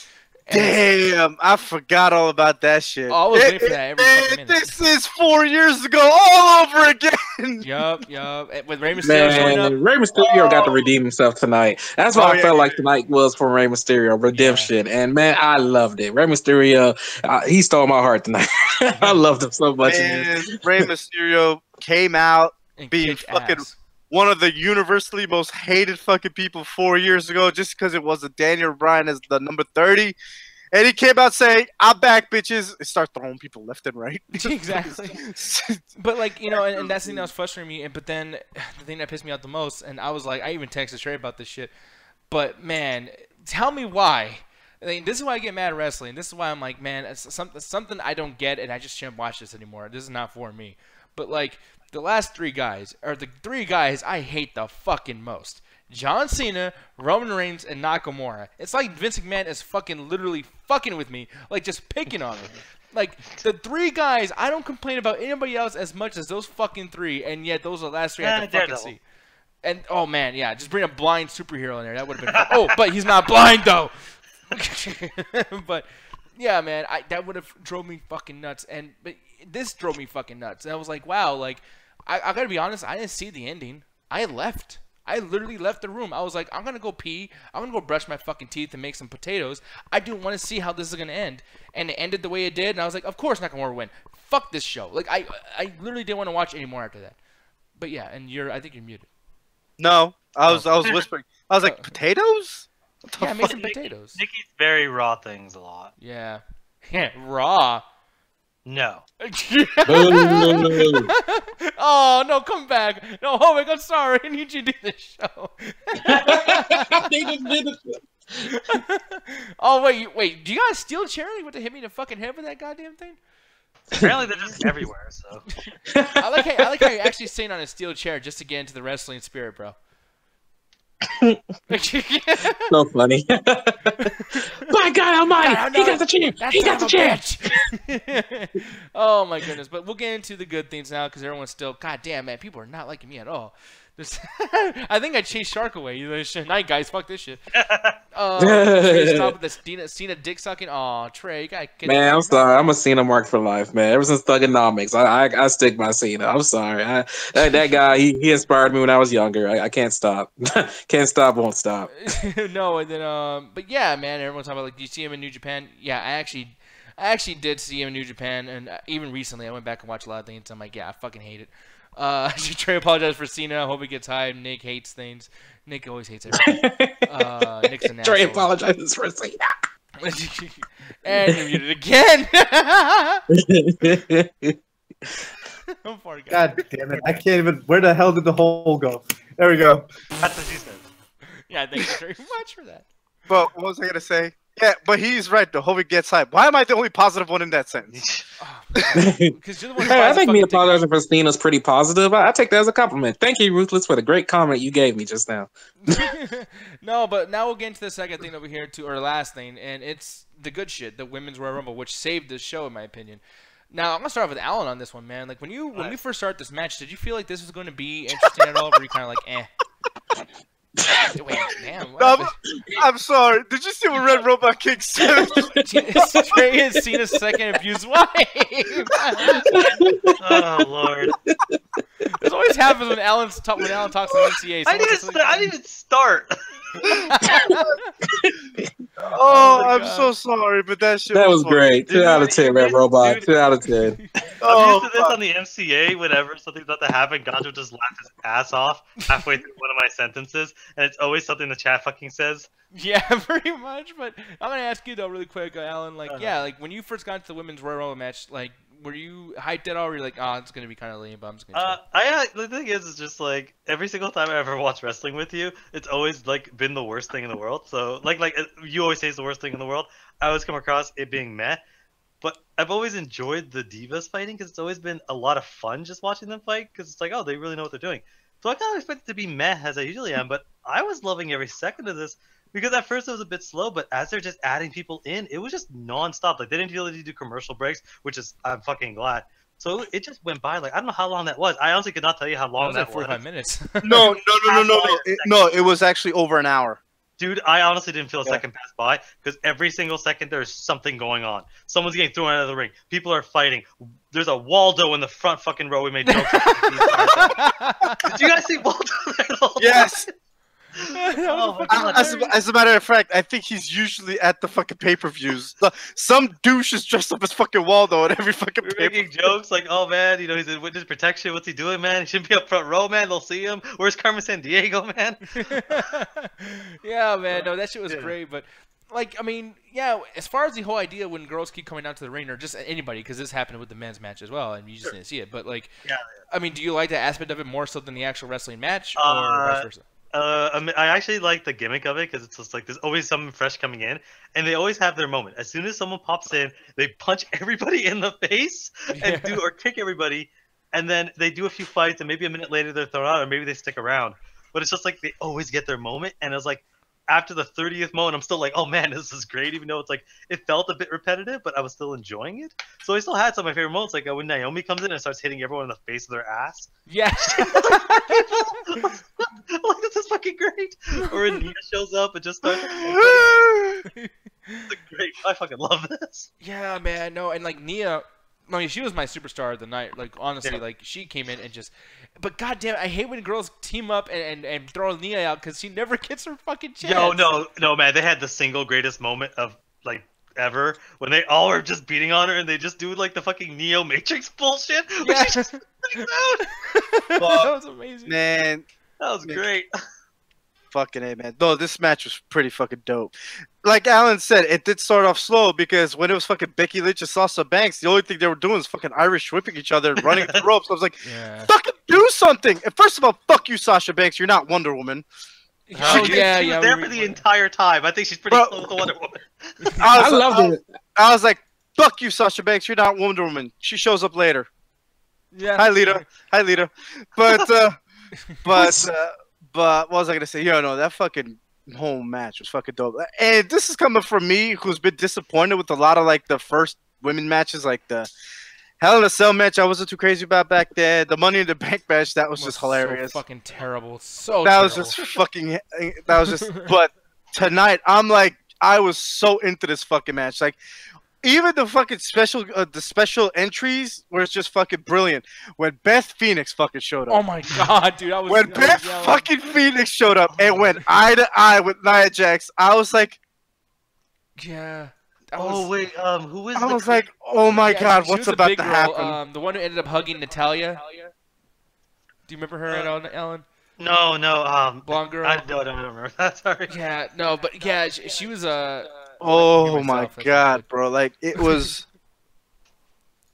Damn, I forgot all about that shit. Oh, I was waiting for that every fucking minute. This is 4 years ago, all over again. Yup. With Rey Mysterio showing up. Rey Mysterio got to redeem himself tonight. That's what I felt like tonight was for Rey Mysterio, redemption. Yeah. And man, I loved it. Rey Mysterio, he stole my heart tonight. I loved him so much. Man, Rey Mysterio came out being fucking one of the universally most hated fucking people 4 years ago, just because it was a Daniel Bryan as the number 30. And he came out saying, "I'm back, bitches," and start throwing people left and right. Exactly. But like, you know, and that's the thing that was frustrating me. But then the thing that pissed me off the most, and I was like, I even texted Trey about this shit. But man, tell me why. I mean, this is why I get mad at wrestling. This is why I'm like, man, it's something I don't get, and I just shouldn't watch this anymore. This is not for me. But like, the last three guys are the three guys I hate the fucking most. John Cena, Roman Reigns, and Nakamura. It's like Vince McMahon is fucking literally fucking with me, like just picking on me. Like, the three guys, I don't complain about anybody else as much as those fucking three, and yet those are the last three I have to fucking see. And, oh man, yeah, just bring a blind superhero in there. That would have been fun. Oh, but he's not blind, though. But, yeah, man, that would have drove me fucking nuts. But this drove me fucking nuts. And I was like, wow, like, I gotta be honest, I didn't see the ending. I left. I literally left the room. I was like, I'm going to go pee. I'm going to go brush my fucking teeth and make some potatoes. I didn't want to see how this is going to end. And it ended the way it did. And I was like, of course Nakamura will win. Fuck this show. Like, I literally didn't want to watch anymore after that. But yeah, and I think you're muted. No, I was whispering. I was like, potatoes? Yeah, make some potatoes. Nikki's very raw things a lot. Yeah. Yeah, raw. No. Oh, no, come back. No, Hovick, I'm sorry. I need you to do this show. Oh, wait. Do you got a steel chair? You want to hit me in the fucking head with that goddamn thing? Apparently they're just everywhere, so. I like how you're actually sitting on a steel chair just to get into the wrestling spirit, bro. So funny. By God Almighty, he got the chair. He got the chair. Oh my goodness! But we'll get into the good things now because everyone's still. God damn, man, people are not liking me at all. I think I chased Shark away. Night guys, fuck this shit. Stop with the Cena dick sucking. Aw, Trey, you gotta get. Man, I'm sorry. I'm a Cena mark for life, man. Ever since Thugonomics, I stick by Cena. I'm sorry. That guy, he inspired me when I was younger. I can't stop. Can't stop, won't stop. No, and then but yeah, man. Everyone's talking about like, do you see him in New Japan? Yeah, I actually did see him in New Japan, and even recently, I went back and watched a lot of things. I'm like, yeah, I fucking hate it. Trey apologized for Cena. I hope he gets high. Nick hates things. Nick always hates everything. Nick's an asshole. Trey apologizes for Cena. And you did it again. I'm far gone. God damn it. I can't even. Where the hell did the hole go? There we go. That's what she said. Yeah, thank you very much for that. But what was I going to say? Yeah, but he's right. The Hovick gets hype. Why am I the only positive one in that sentence? Because you're the one who I think me apologizing for Cena's pretty positive. I take that as a compliment. Thank you, Ruthless, for the great comment you gave me just now. No, but now we'll get into the second thing over here, or last thing, and it's the good shit, the Women's Royal Rumble, which saved this show, in my opinion. Now, I'm going to start off with Alan on this one, man. Like, when we first started this match, did you feel like this was going to be interesting at all, or were you kind of like, eh? Wait, damn. I'm sorry. Did you see what Red Robot King said? Trey has seen a second abused wife. Oh Lord! This always happens when Alan talks on MCA. I didn't even start. Oh, I'm so sorry, but that shit was great. 2 out of 10, Red Robot. 2 out of 10. I'm used to this on the MCA. Whenever something's about to happen, Gonzo just laughs his ass off halfway through one of my sentences, and it's always something the chat fucking says. Yeah, pretty much. But I'm gonna ask you though, really quick, Alan. Like, like when you first got into the Women's Royal Rumble match, like, were you hyped at all? Or were you like, oh, it's gonna be kind of lame, but I'm just gonna. The thing is, it's just like every single time I ever watch wrestling with you, it's always like been the worst thing in the world. So like you always say it's the worst thing in the world. I always come across it being meh, but I've always enjoyed the Divas fighting because it's always been a lot of fun just watching them fight because it's like, oh, they really know what they're doing. So I kind of expect it to be meh as I usually am, but I was loving every second of this. Because at first it was a bit slow, but as they're just adding people in, it was just non-stop. Like, they didn't feel like they do commercial breaks, which is, I'm fucking glad. So it just went by. Like, I don't know how long that was. I honestly could not tell you how long that was. 45 minutes. No. It was actually over an hour. Dude, I honestly didn't feel a second pass by because every single second there's something going on. Someone's getting thrown out of the ring. People are fighting. There's a Waldo in the front fucking row. We made jokes. Did you guys see Waldo there the whole Yes. time? Oh my God. As a matter of fact, I think he's usually at the fucking pay-per-views. Some douche is dressed up as fucking Waldo at every fucking We're making jokes like, oh man, you know, he's in witness protection. What's he doing, man? He should be up front row, man. They'll see him. Where's Carmen Sandiego, man? Yeah, man. No, that shit was great. But, like, I mean, yeah, as far as the whole idea when girls keep coming out to the ring, or just anybody, because this happened with the men's match as well, and you just didn't see it. But, like, I mean, do you like that aspect of it more so than the actual wrestling match, or vice versa? I actually like the gimmick of it because it's just like there's always someone fresh coming in, and they always have their moment. As soon as someone pops in, they punch everybody in the face and or kick everybody, and then they do a few fights, and maybe a minute later they're thrown out, or maybe they stick around. But it's just like they always get their moment, and it's like after the 30th moment, I'm still like, oh man, this is great. Even though it's like it felt a bit repetitive, but I was still enjoying it. So I still had some of my favorite moments, like when Naomi comes in and starts hitting everyone in the face with her ass. Yeah. Like, this is fucking great. Or when Nia shows up and just starts. It's great. I fucking love this. Yeah, man. No, and like Nia, I mean, she was my superstar of the night. Like, honestly, like she came in and just. But goddamn, I hate when girls team up and throw Nia out because she never gets her fucking chance. No, man. They had the single greatest moment of like ever when they all are just beating on her and they just do like the fucking Neo Matrix bullshit. Yeah. Just That was amazing. Man, that was great. fucking A, man. No, this match was pretty fucking dope. Like Alan said, it did start off slow because when it was fucking Becky Lynch and Sasha Banks, the only thing they were doing was fucking Irish whipping each other and running the ropes. I was like, fucking do something. And first of all, fuck you, Sasha Banks. You're not Wonder Woman. She was there for the entire time. I think she's pretty close to Wonder Woman. I loved it. I was like, fuck you, Sasha Banks. You're not Wonder Woman. She shows up later. Yeah. Hi, Lita. But what was I gonna say? No, that fucking whole match was fucking dope. And this is coming from me, who's been disappointed with a lot of like the first women matches, like the Hell in a Cell match. I wasn't too crazy about back then. The Money in the Bank match, that was just hilarious. So fucking terrible. So that terrible. was just fucking. That was just. But tonight, I'm like, I was so into this fucking match. Like, even the fucking special, the special entries were just fucking brilliant. When Beth Phoenix fucking showed up. Oh my god, dude! When Beth fucking Phoenix showed up and went eye to eye with Nia Jax, I was like, yeah. Wait, who is? I was like, oh my god, what's about to happen? The one who ended up hugging Natalia. Do you remember her at all, Ellen? No. Blonde girl. I don't remember that. Sorry. Yeah, no, but yeah, she was oh my god, bro! Like it was.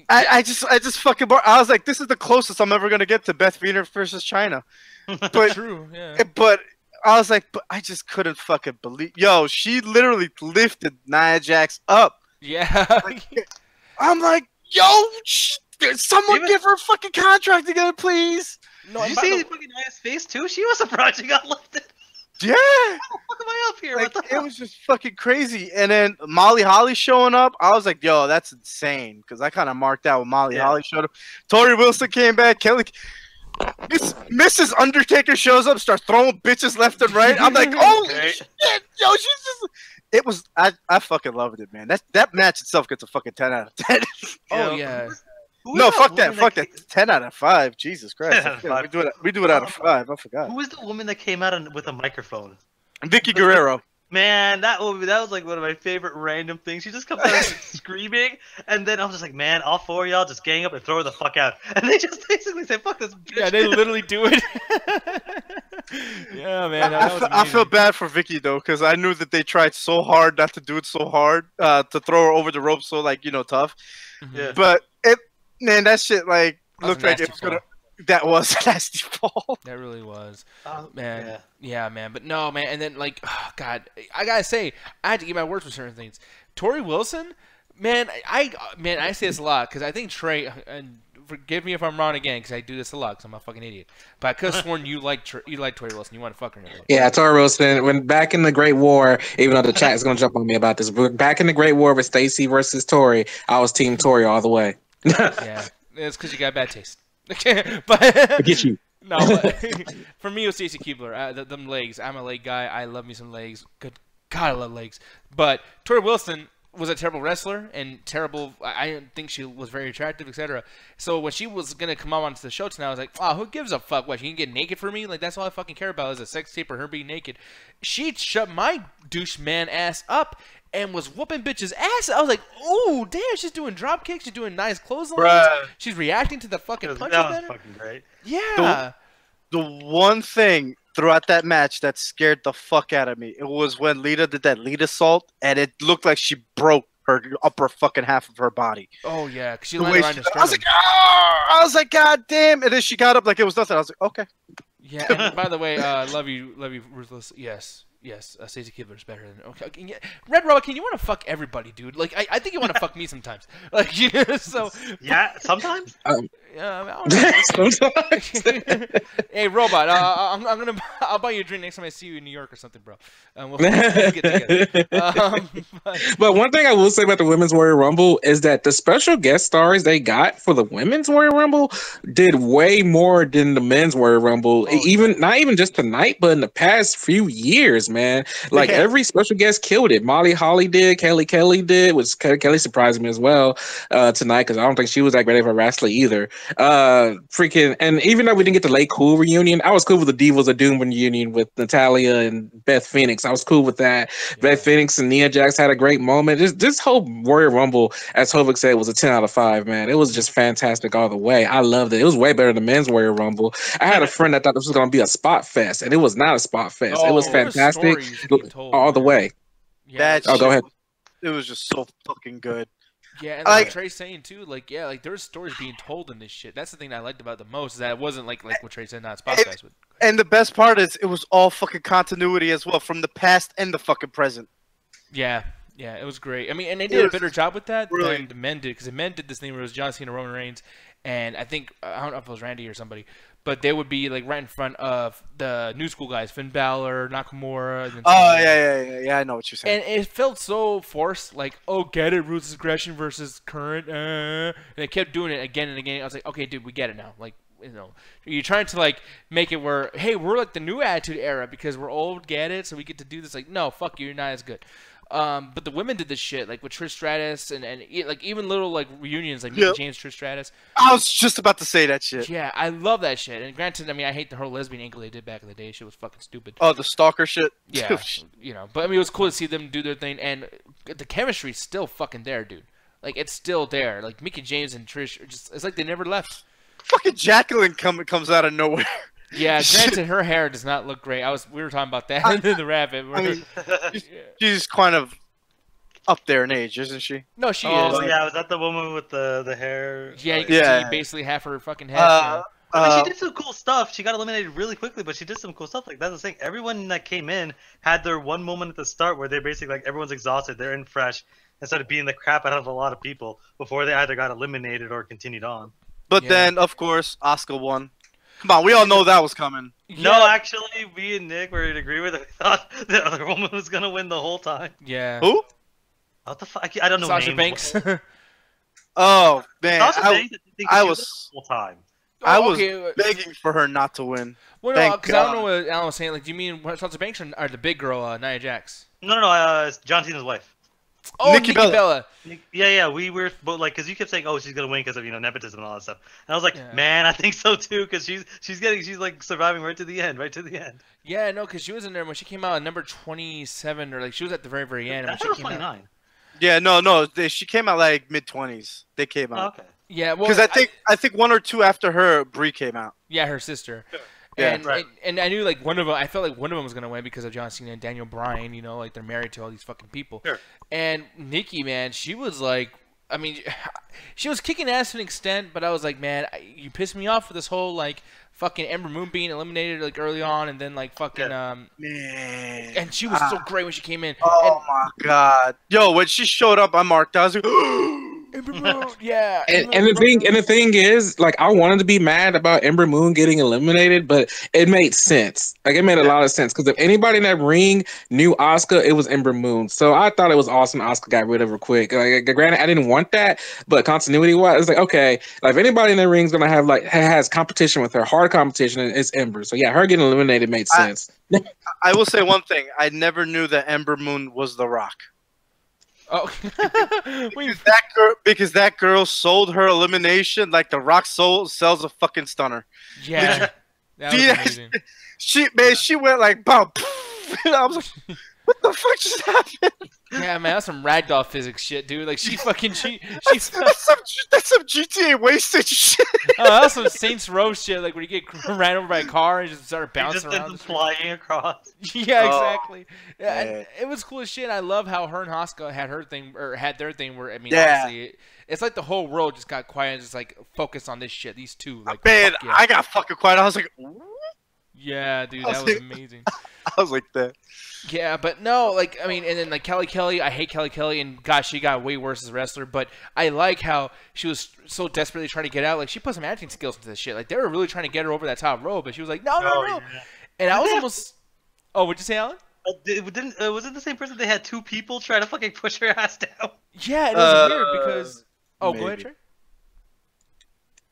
I just fucking. I was like, this is the closest I'm ever gonna get to Beth Phoenix versus China. But true, yeah. But I was like, but I just couldn't fucking believe. Yo, she literally lifted Nia Jax up. Yeah. I'm like, yo, someone give her a fucking contract together, please. No, did you see fucking Nia's face too? She was surprised she got lifted. Yeah. How the fuck am I up here? Like, it was just fucking crazy. And then Molly Holly showing up, I was like, yo, that's insane. Because I kind of marked out when Molly Holly showed up. Tori Wilson came back. Mrs. Undertaker shows up, starts throwing bitches left and right. I'm like, oh shit, yo, she's just. It was. I fucking loved it, man. That match itself gets a fucking 10 out of 10. Oh yeah. No, fuck that. 10 out of 5. Jesus Christ. We do it out of 5. I forgot. Who was the woman that came out with a microphone? Vicky Guerrero. Man, that was like one of my favorite random things. She just comes out screaming, and then I was just like, man, all four of y'all just gang up and throw her the fuck out. And they just basically say, fuck this bitch. Yeah, they literally do it. Yeah, man. I feel bad for Vicky, though, because I knew that they tried so hard not to do it so hard, to throw her over the rope so, like, tough. Yeah. But, man, that shit, like, looked like it was going to... That was a nasty fall. That really was, man. Yeah, man. But no, man. And then like, oh, God, I gotta say, I had to eat my words for certain things. Tori Wilson, man. I say this a lot because I think Trey. And forgive me if I'm wrong again because I do this a lot because I'm a fucking idiot. But I could have sworn you like Tori Wilson. You want to fuck her? Yeah, Tori Wilson. When back in the Great War, even though the chat is gonna jump on me about this, but back in the Great War with Stacy versus Tori, I was Team Tori all the way. Yeah, it's because you got bad taste. Okay, but Forget you. No, but for me, it was Stacy Keibler. Them legs. I'm a leg guy. I love me some legs. Good God, I love legs. But Tori Wilson was a terrible wrestler and terrible. I didn't think she was very attractive, etc. So when she was gonna come out onto the show tonight, I was like, "Oh, who gives a fuck? What, she can get naked for me? Like that's all I fucking care about is a sex tape or her being naked." She shut my douche man ass up and was whooping bitches' ass. I was like, "Oh, damn, she's doing drop kicks. She's doing nice clotheslines. Bruh. She's reacting to the fucking punches." That was better. fucking great. Yeah. The one thing throughout that match that scared the fuck out of me, it was when Lita did that Lita salt, and it looked like she broke her upper fucking half of her body. Oh yeah, because she The landed way on she- her I was sternum. like, oh! I was like, God damn! And then she got up like it was nothing. I was like, okay. Yeah. And by the way, love you, ruthless. Yes. Stacey Keibler's better than okay. Yeah. Red Robot, you want to fuck everybody, dude? Like I think you want to fuck me sometimes. Like so. Yeah, sometimes. Yeah, I don't know. Hey, Robot, I'll buy you a drink next time I see you in New York or something, bro. We'll get together. But one thing I will say about the Women's Warrior Rumble is that the special guest stars they got for the Women's Warrior Rumble did way more than the Men's Warrior Rumble. Not even just tonight, but in the past few years, man. Like every special guest killed it. Molly Holly did, Kelly did, which Kelly surprised me as well tonight because I don't think she was that great of a wrestler either. And even though we didn't get the late cool reunion, I was cool with the Divas of Doom reunion with Natalia and Beth Phoenix. I was cool with that. Yeah. Beth Phoenix and Nia Jax had a great moment. This whole Warrior Rumble, as Hovik said, was a 10 out of 5, man. It was just fantastic all the way. I loved it. It was way better than Men's Warrior Rumble. I had a friend that thought this was going to be a spot fest, and it was not a spot fest. It was fantastic all the way. Yeah. Go ahead. It was just so fucking good. Yeah, and like Trey's saying too, like there's stories being told in this shit. That's the thing I liked about it the most is that it wasn't like what Trey said, not spot fest. And the best part is it was all fucking continuity as well from the past and the fucking present. Yeah, it was great. I mean, and they did a better job with that than the men did because the men did this thing where it was John Cena, Roman Reigns, and I think I don't know if it was Randy or somebody, but they would be like right in front of the new school guys, Finn Balor, Nakamura. And yeah, I know what you're saying. And it felt so forced, like, oh, get it, ruthless aggression versus current, and they kept doing it again and again. I was like, okay, dude, we get it now. Like, you know, you're trying to like make it where, hey, we're like the new Attitude Era because we're old, get it, so we get to do this. Like, no, fuck you, you're not as good. But the women did this shit, like with Trish Stratus and like even little like reunions, like Mickie James, Trish Stratus. I was just about to say that shit. Yeah, I love that shit. And granted, I mean, I hate the whole lesbian angle they did back in the day. Shit was fucking stupid. Oh, the stalker shit. Yeah, you know. But I mean, it was cool to see them do their thing, and the chemistry's still fucking there, dude. Like it's still there. Like Mickie James and Trish are just—it's like they never left. Fucking Jacqueline comes out of nowhere. Yeah, granted, her hair does not look great. We were talking about that in the rabbit. I mean, she's kind of up there in age, isn't she? No, she is. Oh yeah, was that the woman with the hair? Yeah, you can see basically half her fucking head. I mean, she did some cool stuff. She got eliminated really quickly, but she did some cool stuff. Like that's the thing. Everyone that came in had their one moment at the start where they're basically like everyone's exhausted, they're in fresh, and started beating the crap out of a lot of people before they either got eliminated or continued on. But then, of course, Asuka won. Come on, we all know that was coming. Yeah. No, actually, me and Nick were in agreement. We thought the other woman was gonna win the whole time. Yeah. Who? What the fuck? I don't know. Sasha Banks. Oh man, I was the whole time. I was begging for her not to win. Well, no, because I don't know what Alan was saying. Like, do you mean Sasha Banks or the big girl, Nia Jax? No, it's John Cena's wife. Oh, Nikki Bella. Yeah, we were, but like, because you kept saying, oh, she's gonna win because of nepotism and all that stuff, and I was like, man, I think so too, because she's like surviving right to the end. Yeah, no, because she was in there when she came out at number 27, or like she was at the very, very end. I thought it was 29. Yeah, no, she came out like mid-20s. They came out. Oh, okay. Yeah, well, because I think one or two after her, Brie came out. Yeah, her sister. Yeah, and I knew like one of them. I felt like one of them was gonna win because of John Cena and Daniel Bryan. You know, like they're married to all these fucking people. Sure. And Nikki, man, she was like, I mean, she was kicking ass to an extent, but I was like, man, you pissed me off with this whole like fucking Ember Moon being eliminated like early on, and then like fucking man. And she was so great when she came in. Oh my god, yo, when she showed up, I marked. I was like, Ember Moon, yeah. And the thing is, like, I wanted to be mad about Ember Moon getting eliminated, but it made sense. Like, it made a lot of sense because if anybody in that ring knew Asuka, it was Ember Moon. So I thought it was awesome. Asuka got rid of her quick. Like, granted, I didn't want that, but continuity wise, it's like, okay, like if anybody in the ring is gonna have like has competition with her, hard competition, it's Ember. So yeah, her getting eliminated made sense. I will say one thing: I never knew that Ember Moon was The Rock. Oh, because that girl sold her elimination like The Rock sells a fucking stunner. yeah, that was amazing. She went like boom. I was like, what the fuck just happened? Yeah, man, that's some ragdoll physics shit, dude. Like she that's some GTA wasted shit. Oh, that was some Saints Row shit, like when you get ran over by a car and just started bouncing around. Just flying across. Yeah, exactly. Yeah, and it was cool as shit. I love how her and Asuka had her thing or had their thing. Where I mean, honestly, it's like the whole world just got quiet and just like focused on this shit. These two, like, man, I got fucking quiet. I was like, ooh. Yeah, dude, that was amazing. I was like that. Yeah, but no, like, I mean, and then, like, Kelly, I hate Kelly, and gosh, she got way worse as a wrestler, but I like how she was so desperately trying to get out. Like, she put some acting skills into this shit. Like, they were really trying to get her over that top rope, but she was like, no. Yeah. And I was almost... Oh, what'd you say, Alan? Was it the same person? They had two people try to fucking push her ass down. Yeah, it was weird because... Oh, maybe. Go ahead, Trey.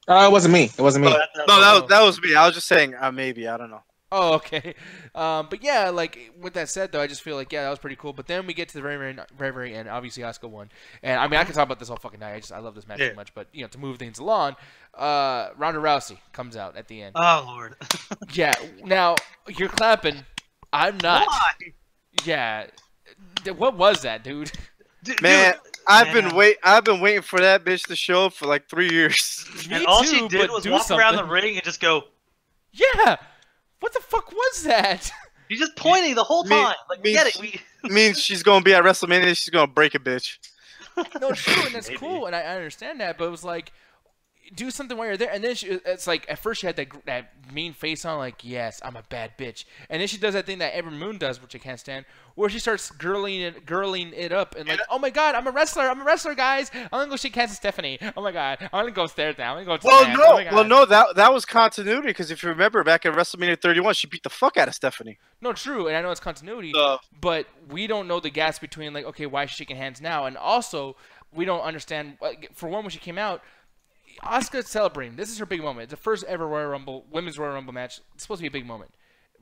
It wasn't me. It wasn't me. That was me. I was just saying, maybe. I don't know. Oh, okay. But yeah, like with that said, though, I just feel like that was pretty cool. But then we get to the very end. Obviously, Asuka won, and I mean, I can talk about this all fucking night. I love this match so much. But to move things along, Ronda Rousey comes out at the end. Oh Lord. Yeah. Now you're clapping. I'm not. Why? Yeah. What was that, dude? Man, I've been waiting for that bitch to show up for like 3 years. And all she did was walk around the ring and just go. Yeah. What the fuck was that? You're just pointing the whole time. Get it? Means she's gonna be at WrestleMania. She's gonna break a bitch. No, true, and that's cool, and I understand that. But it was like, do something while you're there. And then it's like at first she had that mean face on, like, yes, I'm a bad bitch. And then she does that thing that Ember Moon does, which I can't stand, where she starts girling it up and like, oh my god, I'm a wrestler, guys. I'm gonna go shake hands with Stephanie. Oh my god, I'm gonna go stare down. I'm gonna go. That was continuity because if you remember back at WrestleMania 31, she beat the fuck out of Stephanie. No, true, and I know it's continuity, but we don't know the gaps between like, okay, why is she shaking hands now, and also we don't understand. For one, when she came out, Asuka's celebrating. This is her big moment. It's the first ever women's Royal Rumble match. It's supposed to be a big moment.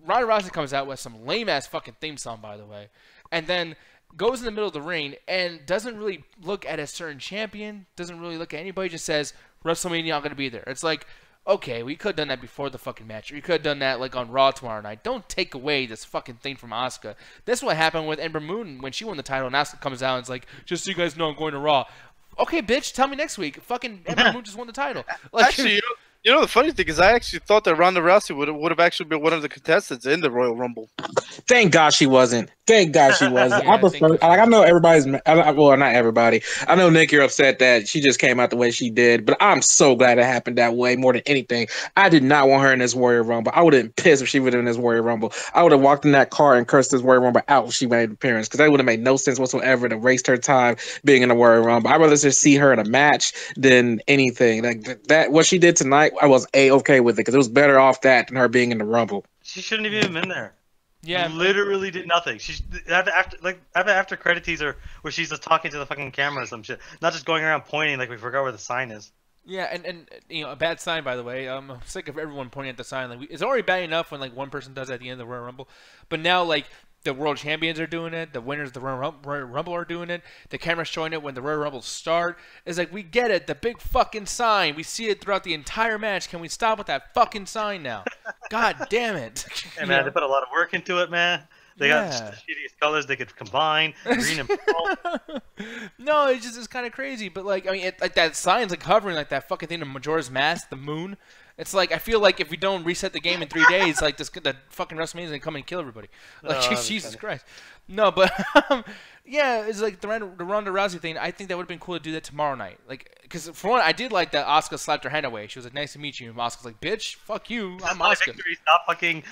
Ronda Rousey comes out with some lame-ass fucking theme song, by the way, and then goes in the middle of the ring and doesn't really look at a certain champion, doesn't really look at anybody, just says, WrestleMania, I'm going to be there. It's like, okay, we could have done that before the fucking match. Or you could have done that like on Raw tomorrow night. Don't take away this fucking thing from Asuka. That's what happened with Ember Moon when she won the title, and Asuka comes out and is like, just so you guys know, I'm going to Raw. Okay, bitch, tell me next week. Fucking Ember Moon just won the title. Like, actually, you know the funny thing is I actually thought that Ronda Rousey would have actually been one of the contestants in the Royal Rumble. Thank God she wasn't. Thank God she wasn't. I prefer. Like, I know everybody's. Well, not everybody. I know Nick, you're upset that she just came out the way she did, but I'm so glad it happened that way more than anything. I did not want her in this Warrior Rumble. I would have been pissed if she would have in this Warrior Rumble. I would have walked in that car and cursed this Warrior Rumble out when she made an appearance because that would have made no sense whatsoever to waste her time being in a Warrior Rumble. I'd rather just see her in a match than anything. Like that, what she did tonight, I was okay with it because it was better off that than her being in the Rumble. She shouldn't have even been there. Yeah, literally did nothing. She's after credit teaser where she's just talking to the fucking camera or some shit, not just going around pointing like we forgot where the sign is. Yeah, and a bad sign, by the way. I'm sick of everyone pointing at the sign. Like, it's already bad enough when like one person does it at the end of the Royal Rumble, but now like the world champions are doing it, the winners of the Royal Rumble are doing it, the camera's showing it when the Royal Rumble start. It's like, we get it, the big fucking sign. We see it throughout the entire match. Can we stop with that fucking sign now? God damn it. Hey, man, they put a lot of work into it, man. They got the shittiest colors they could combine, green and purple. No, it's kind of crazy. But like, I mean, like that sign's like hovering like that fucking thing in Majora's Mask, the moon. It's like I feel like if we don't reset the game in 3 days, like the fucking WrestleMania is gonna come and kill everybody. Like Jesus Christ. No, but yeah, it's like the Ronda Rousey thing. I think that would have been cool to do that tomorrow night. Like, because for one, I did like that Asuka slapped her hand away. She was like, "Nice to meet you." And Asuka's like, "Bitch, fuck you. I'm Asuka." Victory, stop fucking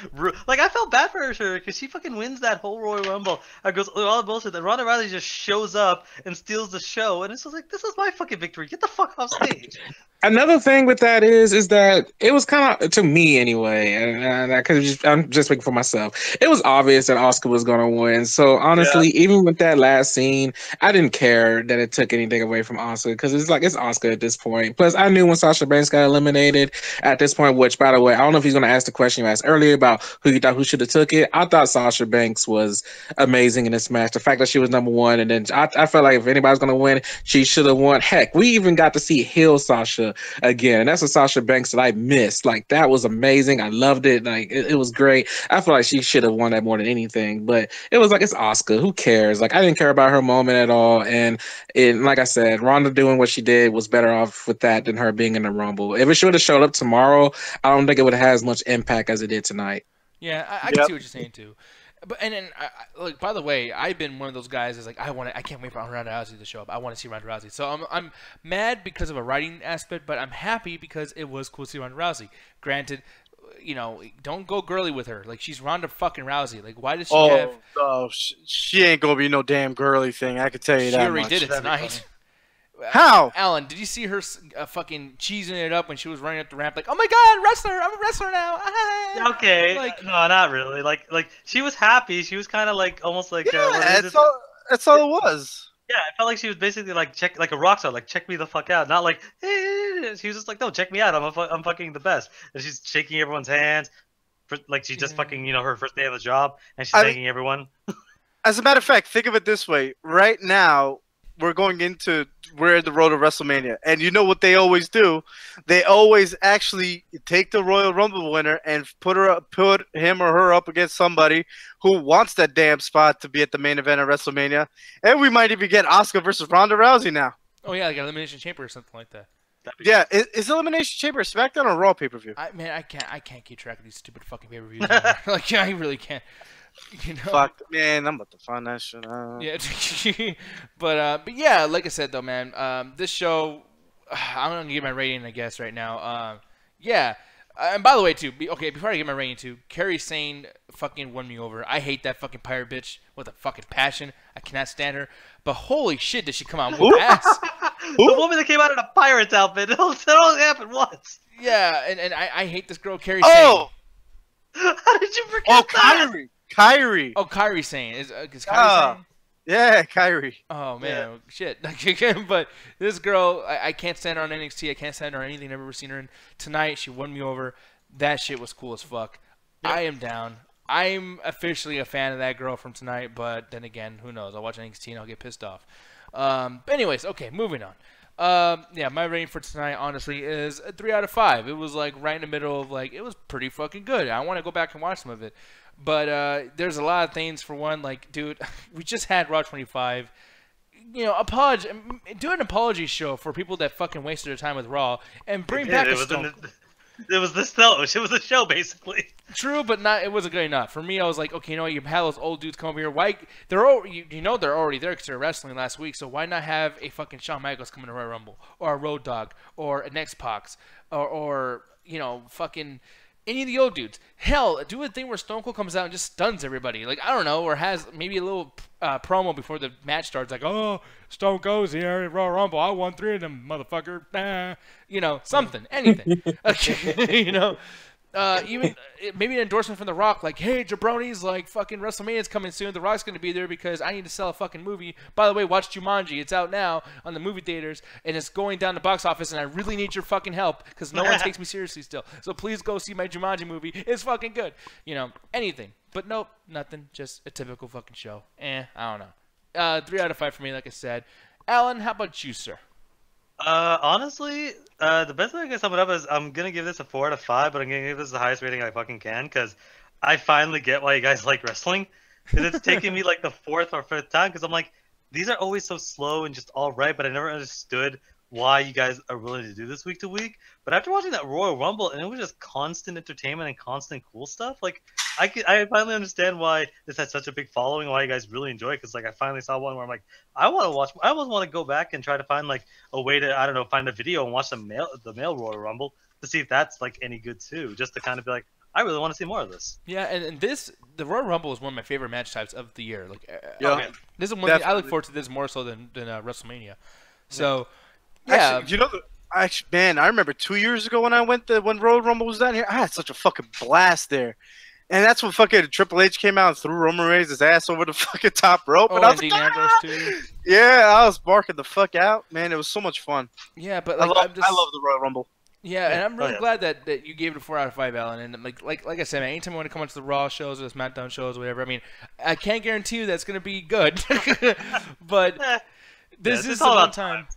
like I felt bad for her because she fucking wins that whole Royal Rumble. I goes all the bullshit. That Ronda Rousey just shows up and steals the show, and it's just like, this is my fucking victory. Get the fuck off stage. Another thing with that is that it was kind of, to me anyway, and I'm just speaking for myself. It was obvious that Asuka was going to win. So honestly, even with that last scene, I didn't care that it took anything away from Asuka because it's like it's Asuka at this point. Plus, I knew when Sasha Banks got eliminated at this point. Which, by the way, I don't know if he's going to ask the question you asked earlier about who you thought who should have took it. I thought Sasha Banks was amazing in this match. The fact that she was number one, and then I felt like if anybody's going to win, she should have won. Heck, we even got to see heel Sasha again, and that's a Sasha Banks that I missed. Like, that was amazing. I loved it. Like, it was great. I feel like she should have won that more than anything, but it was like, it's Asuka. Who cares? Like, I didn't care about her moment at all, and like I said, Ronda doing what she did was better off with that than her being in the Rumble. If it should have showed up tomorrow, I don't think it would have had as much impact as it did tonight. Yeah, I can see what you're saying too. But like, by the way, I've been one of those guys that's like, I can't wait for Ronda Rousey to show up. I want to see Ronda Rousey. So I'm mad because of a writing aspect, but I'm happy because it was cool to see Ronda Rousey. Granted, you know, don't go girly with her. Like, she's Ronda fucking Rousey. Like, why does she have? Oh, she ain't gonna be no damn girly thing. I could tell you that. She already much. did it tonight. How? Alan, did you see her fucking cheesing it up when she was running up the ramp? Like, oh my god, wrestler! I'm a wrestler now. Okay, like, no, not really. Like she was happy. She was kind of like almost like that's all it was. Yeah, I felt like she was basically like like a rock star, like check me the fuck out, not like hey. She was just like, no, check me out. I'm fucking the best. And she's shaking everyone's hands, like she's just fucking her first day of the job, and she's thanking everyone. As a matter of fact, think of it this way: right now, we're at the road to WrestleMania, and you know what they always do? They always actually take the Royal Rumble winner and put him or her up against somebody who wants that damn spot to be at the main event of WrestleMania, and we might even get Asuka versus Ronda Rousey now. Oh yeah, like an Elimination Chamber or something like that. Yeah, is Elimination Chamber a Smackdown or Raw pay-per-view? Man, I can't keep track of these stupid fucking pay-per-views. Like, yeah, I really can't. You know? Fuck, man, I'm about to find that shit out. Yeah, but yeah, like I said though, man, this show, I'm gonna give my rating, I guess, right now. Yeah, and by the way, too, before I give my rating, too, Kairi Sane fucking won me over. I hate that fucking pirate bitch with a fucking passion. I cannot stand her. But holy shit, did she come out with ass? The woman that came out in a pirate's outfit. It only happened once. Yeah, and I hate this girl, Kairi Sane. Oh! How did you forget that? Kairi. Oh, Kairi Sane. Is Kairi Sane? Yeah, Kairi. Oh, man. Yeah. Shit. But this girl, I can't stand her on NXT. I can't stand her on anything I've ever seen her in. Tonight, she won me over. That shit was cool as fuck. I am down. I'm officially a fan of that girl from tonight, but then again, who knows? I'll watch NXT and I'll get pissed off. But anyways, okay, moving on. Yeah, my rating for tonight, honestly, is a 3 out of 5. It was, like, right in the middle of, like, it was pretty fucking good. I want to go back and watch some of it. But there's a lot of things. For one, like, dude, we just had Raw 25. You know, do an apology show for people that fucking wasted their time with Raw and bring back a Stone. It was this show. It was a show, basically. True, but it wasn't good enough. For me, I was like, okay, you know what? You have those old dudes come over here. Why? They're already there because they're wrestling last week. So why not have a fucking Shawn Michaels come in a Royal Rumble, or a Road Dogg, or an X-Pac, or fucking any of the old dudes? Hell, do a thing where Stone Cold comes out and just stuns everybody. Like, I don't know, or has maybe a little promo before the match starts. Like, oh, Stone Cold's here at Royal Rumble. I won 3 of them, motherfucker. Something, anything. Okay, even maybe an endorsement from The Rock, like, hey, jabronis, like, fucking WrestleMania's coming soon. The Rock's going to be there because I need to sell a fucking movie. By the way, watch Jumanji. It's out now on the movie theaters, and it's going down the box office, and I really need your fucking help because no one takes me seriously still. So please go see my Jumanji movie. It's fucking good. Anything. But nope, nothing. Just a typical fucking show. I don't know. 3 out of 5 for me, like I said. Alan, how about you, sir? Honestly, the best way I can sum it up is I'm gonna give this a 4 out of 5, but I'm gonna give this the highest rating I fucking can because I finally get why you guys like wrestling. Because it's taken me like the 4th or 5th time because I'm like, these are always so slow and just all right, but I never understood why you guys are willing to do this week to week. But after watching that Royal Rumble, and it was just constant entertainment and constant cool stuff, like I finally understand why this has such a big following, why you guys really enjoy it. Because like I finally saw one where I'm like, I want to watch. I almost want to go back and try to find like a way to, I don't know, find a video and watch the male Royal Rumble to see if that's like any good too, just to kind of be like, I really want to see more of this. Yeah, and the Royal Rumble is one of my favorite match types of the year. Like, this is one thing I look forward to this more so than WrestleMania. So, yeah. Actually, you know, man, I remember 2 years ago when I went when Royal Rumble was down here, I had such a fucking blast there. And that's when fucking Triple H came out and threw Roman Reigns' ass over the fucking top rope. Oh, and I was and like, Dean Ambrose too. Yeah, I was barking the fuck out, man. It was so much fun. Yeah, but like, I love the Royal Rumble. Yeah, and I'm really glad that you gave it a 4 out of 5, Alan. And like I said, man, anytime I want to come onto the Raw shows or the Smackdown shows or whatever, I mean, I can't guarantee you that's going to be good, but this is the one time.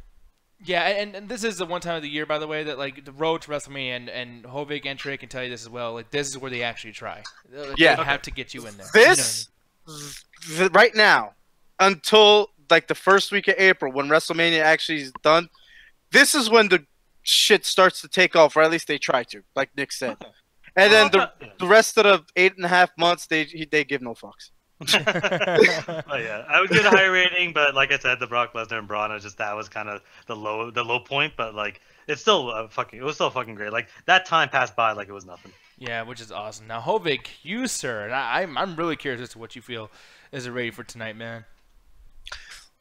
Yeah, and this is the one time of the year, by the way, that like the road to WrestleMania and Hovig and Trey can tell you this as well. Like, this is where they actually try. They have to get you in there. This right now, until like the first week of April when WrestleMania actually is done, this is when the shit starts to take off, or at least they try to, like Nick said. And then the rest of the 8.5 months, they give no fucks. Oh yeah, I would give it a higher rating, but like I said, the Brock Lesnar and Braun, that was kind of the low point. But like, it's still it was still fucking great. Like that time passed by like it was nothing. Yeah, which is awesome. Now Hovig, you sir, and I'm really curious as to what you feel is ready for tonight, man.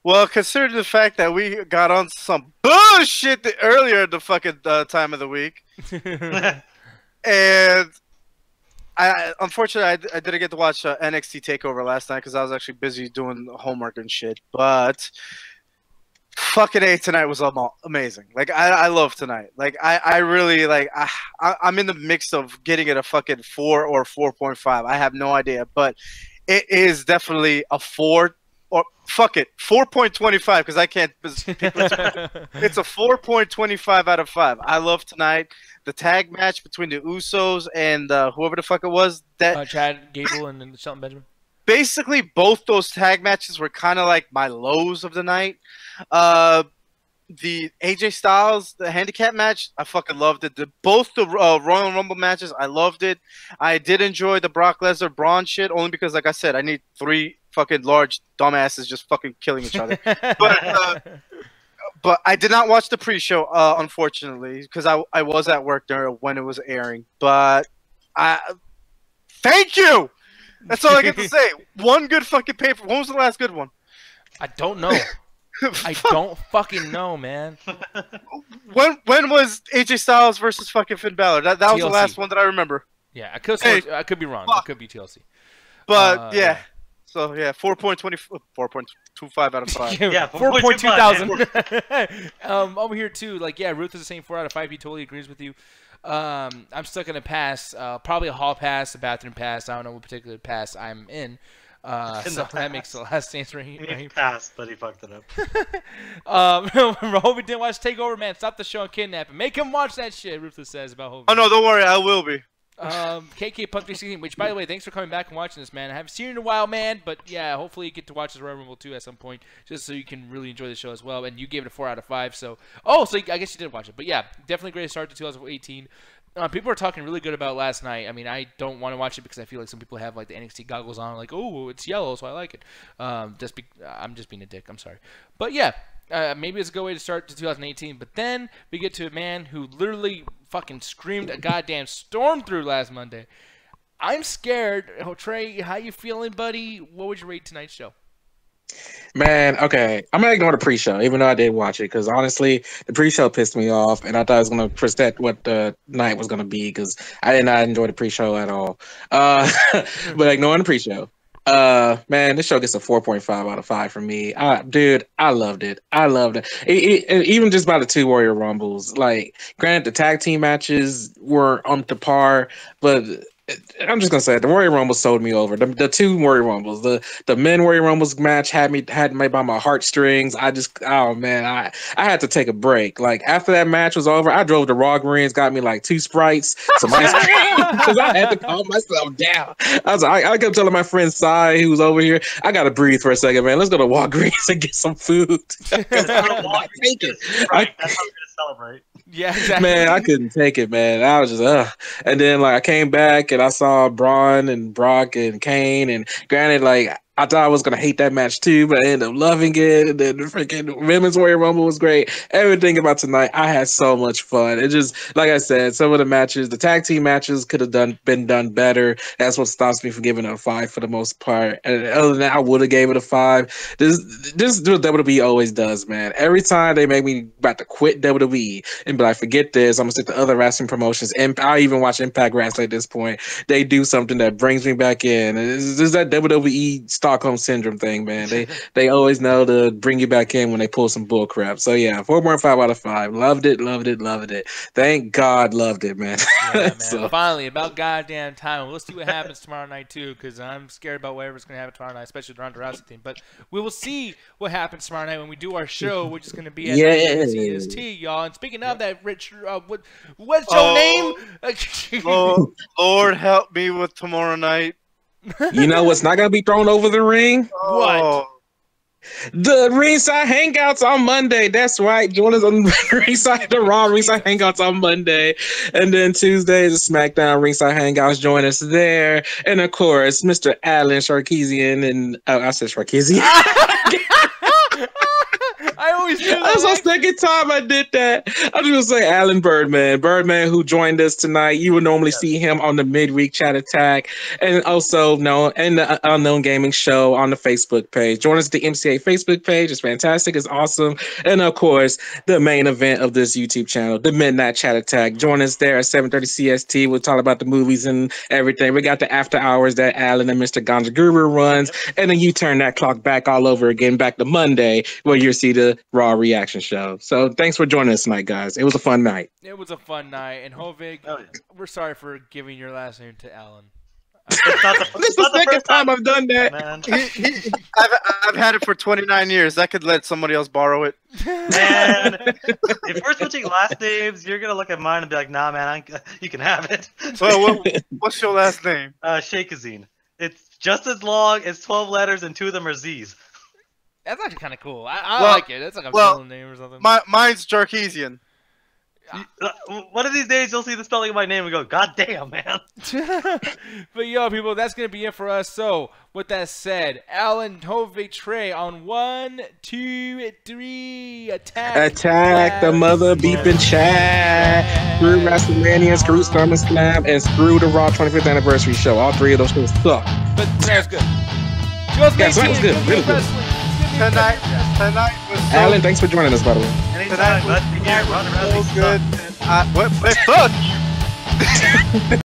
Well, considering the fact that we got on some bullshit earlier in the fucking time of the week, and unfortunately I didn't get to watch NXT TakeOver last night because I was actually busy doing homework and shit. But fucking A, tonight was amazing. Like I love tonight. Like I really like. I'm in the mix of getting it a fucking 4 or 4.5. I have no idea, but it is definitely a 4. Or fuck it, 4.25 because I can't. It's a 4.25 out of 5. I love tonight. The tag match between the Usos and whoever the fuck it was. That Chad Gable and Shelton Benjamin. Basically, both those tag matches were kind of like my lows of the night. The AJ Styles, the handicap match, I fucking loved it. Both the Royal Rumble matches, I loved it. I did enjoy the Brock Lesnar Braun shit only because, like I said, I need 3 fucking large dumbasses just fucking killing each other. But I did not watch the pre-show, unfortunately, because I was at work there when it was airing. But thank you. That's all I get to say. One good fucking paper. When was the last good one? I don't know. I don't fucking know, man. When was AJ Styles versus fucking Finn Balor? That was the last one that I remember. Yeah, I could be wrong. It could be TLC. But yeah. So yeah, 4.25 out of 5. Yeah, 4.2000. Over here too, like Ruth is the same 4 out of 5. He totally agrees with you. I'm stuck in a pass, probably a hall pass, a bathroom pass. I don't know what particular pass I'm in. So that makes the last sense, right? He passed, but he fucked it up. Hobie didn't watch Takeover, man. Stop the show and kidnap him. Make him watch that shit. Ruthless says about Hobie. Oh no, don't worry, I will be. KK Punk 316, which by the way, thanks for coming back and watching this, man. I haven't seen you in a while, man, but yeah, hopefully you get to watch this Royal Rumble too at some point, just so you can really enjoy the show as well. And you gave it a 4 out of 5, so I guess you did watch it, but yeah, definitely great start to 2018. People are talking really good about last night. I mean, I don't want to watch it because I feel like some people have like the NXT goggles on, like, oh, it's yellow, so I like it. I'm just being a dick. I'm sorry, but yeah. Maybe it's a good way to start to 2018, but then we get to a man who literally fucking screamed a goddamn storm through last Monday. I'm scared. Oh, Trey, how you feeling, buddy? What would you rate tonight's show? Man, okay. I'm gonna ignore the pre-show, even though I did watch it, because honestly, the pre-show pissed me off, and I thought it was gonna present what the night was gonna be, because I did not enjoy the pre-show at all. But ignoring the pre-show. Man, this show gets a 4.5 out of 5 from me. Dude, I loved it. I loved it. Even just by the 2 Warrior Rumbles. Like, granted, the tag team matches were on to par, but I'm just gonna say it, the Royal Rumble sold me over. The two Royal Rumbles, the men Royal Rumbles match had me by my heartstrings. Oh man, I had to take a break. Like after that match was over, I drove to Raw Greens, got me like 2 Sprites, some ice cream because I had to calm myself down. I kept telling my friend Cy, who was over here, I gotta breathe for a second, man. Let's go to Walgreens and get some food. That's how I'm gonna celebrate. Yeah, exactly. Man, I couldn't take it, man. I was just And then like I came back and I saw Braun and Brock and Kane, and granted, like I thought I was gonna hate that match too, but I ended up loving it. And then the freaking Women's Royal Rumble was great. Everything about tonight, I had so much fun. It just, like I said, some of the matches, the tag team matches could have been done better. That's what stops me from giving it a 5 for the most part. And other than that, I would have gave it a 5. This is what WWE always does, man. Every time they make me about to quit WWE and be like, forget this, I'm gonna stick to other wrestling promotions. And I even watch Impact Wrestling at this point. They do something that brings me back in. It's just that WWE Stockholm Syndrome thing, man. They always know to bring you back in when they pull some bull crap. So yeah, 4.5 out of 5. Loved it. Thank God, loved it, man. Yeah, man. So, finally, about goddamn time. We'll see what happens tomorrow night too, because I'm scared about whatever's going to happen tomorrow night, especially the Ronda Rousey thing. But we will see what happens tomorrow night when we do our show, which is going to be at CST, y'all. And speaking of that, Rich, what's your name? Lord help me with tomorrow night. you know what's not gonna be thrown over the ring? What? The Ringside Hangouts on Monday. That's right. Join us on the Raw Ringside Hangouts on Monday. And then Tuesday is the Smackdown Ringside Hangouts. Join us there. And of course, Mr. Alan Sharkeesian and I said Sharkeesian. I always do that. That's the second time I did that. I was just gonna say Alan Birdman, who joined us tonight. You would normally see him on the midweek chat attack, and also in the Unknown Gaming Show on the Facebook page. Join us at the MCA Facebook page. It's fantastic. It's awesome. And of course, the main event of this YouTube channel, the Midnight Chat Attack. Join us there at 7:30 CST. We'll talk about the movies and everything. We got the after hours that Alan and Mr. Ganja Guru runs, and then you turn that clock back all over again, back to Monday, where you'll see the Raw reaction show. So thanks for joining us tonight, guys. It was a fun night. It was a fun night. And Hovig, we're sorry for giving your last name to Alan. This is the second time I've done that. Man. I've had it for 29 years. I could let somebody else borrow it. Man, if we're switching last names, you're gonna look at mine and be like, "Nah, man, you can have it." Well, what's your last name? Sheikazine. It's just as long. It's 12 letters, and 2 of them are Z's. That's actually kind of cool. I like it. That's like a villain name or something. Mine's Jarkeesian. One of these days, you'll see the spelling of my name and go, "God damn, man." But yo, people, that's gonna be it for us. So, with that said, Alan, Hovig, Trey on 1, 2, 3, attack the mother beeping chat. Screw WrestleMania, screw SummerSlam, and screw the Raw 25th anniversary show. All 3 of those shows suck. But that was good. That was good. Really good. Tonight was so Alan, thanks for joining us, by the way. Anytime, glad to be here. so good. What? Fuck!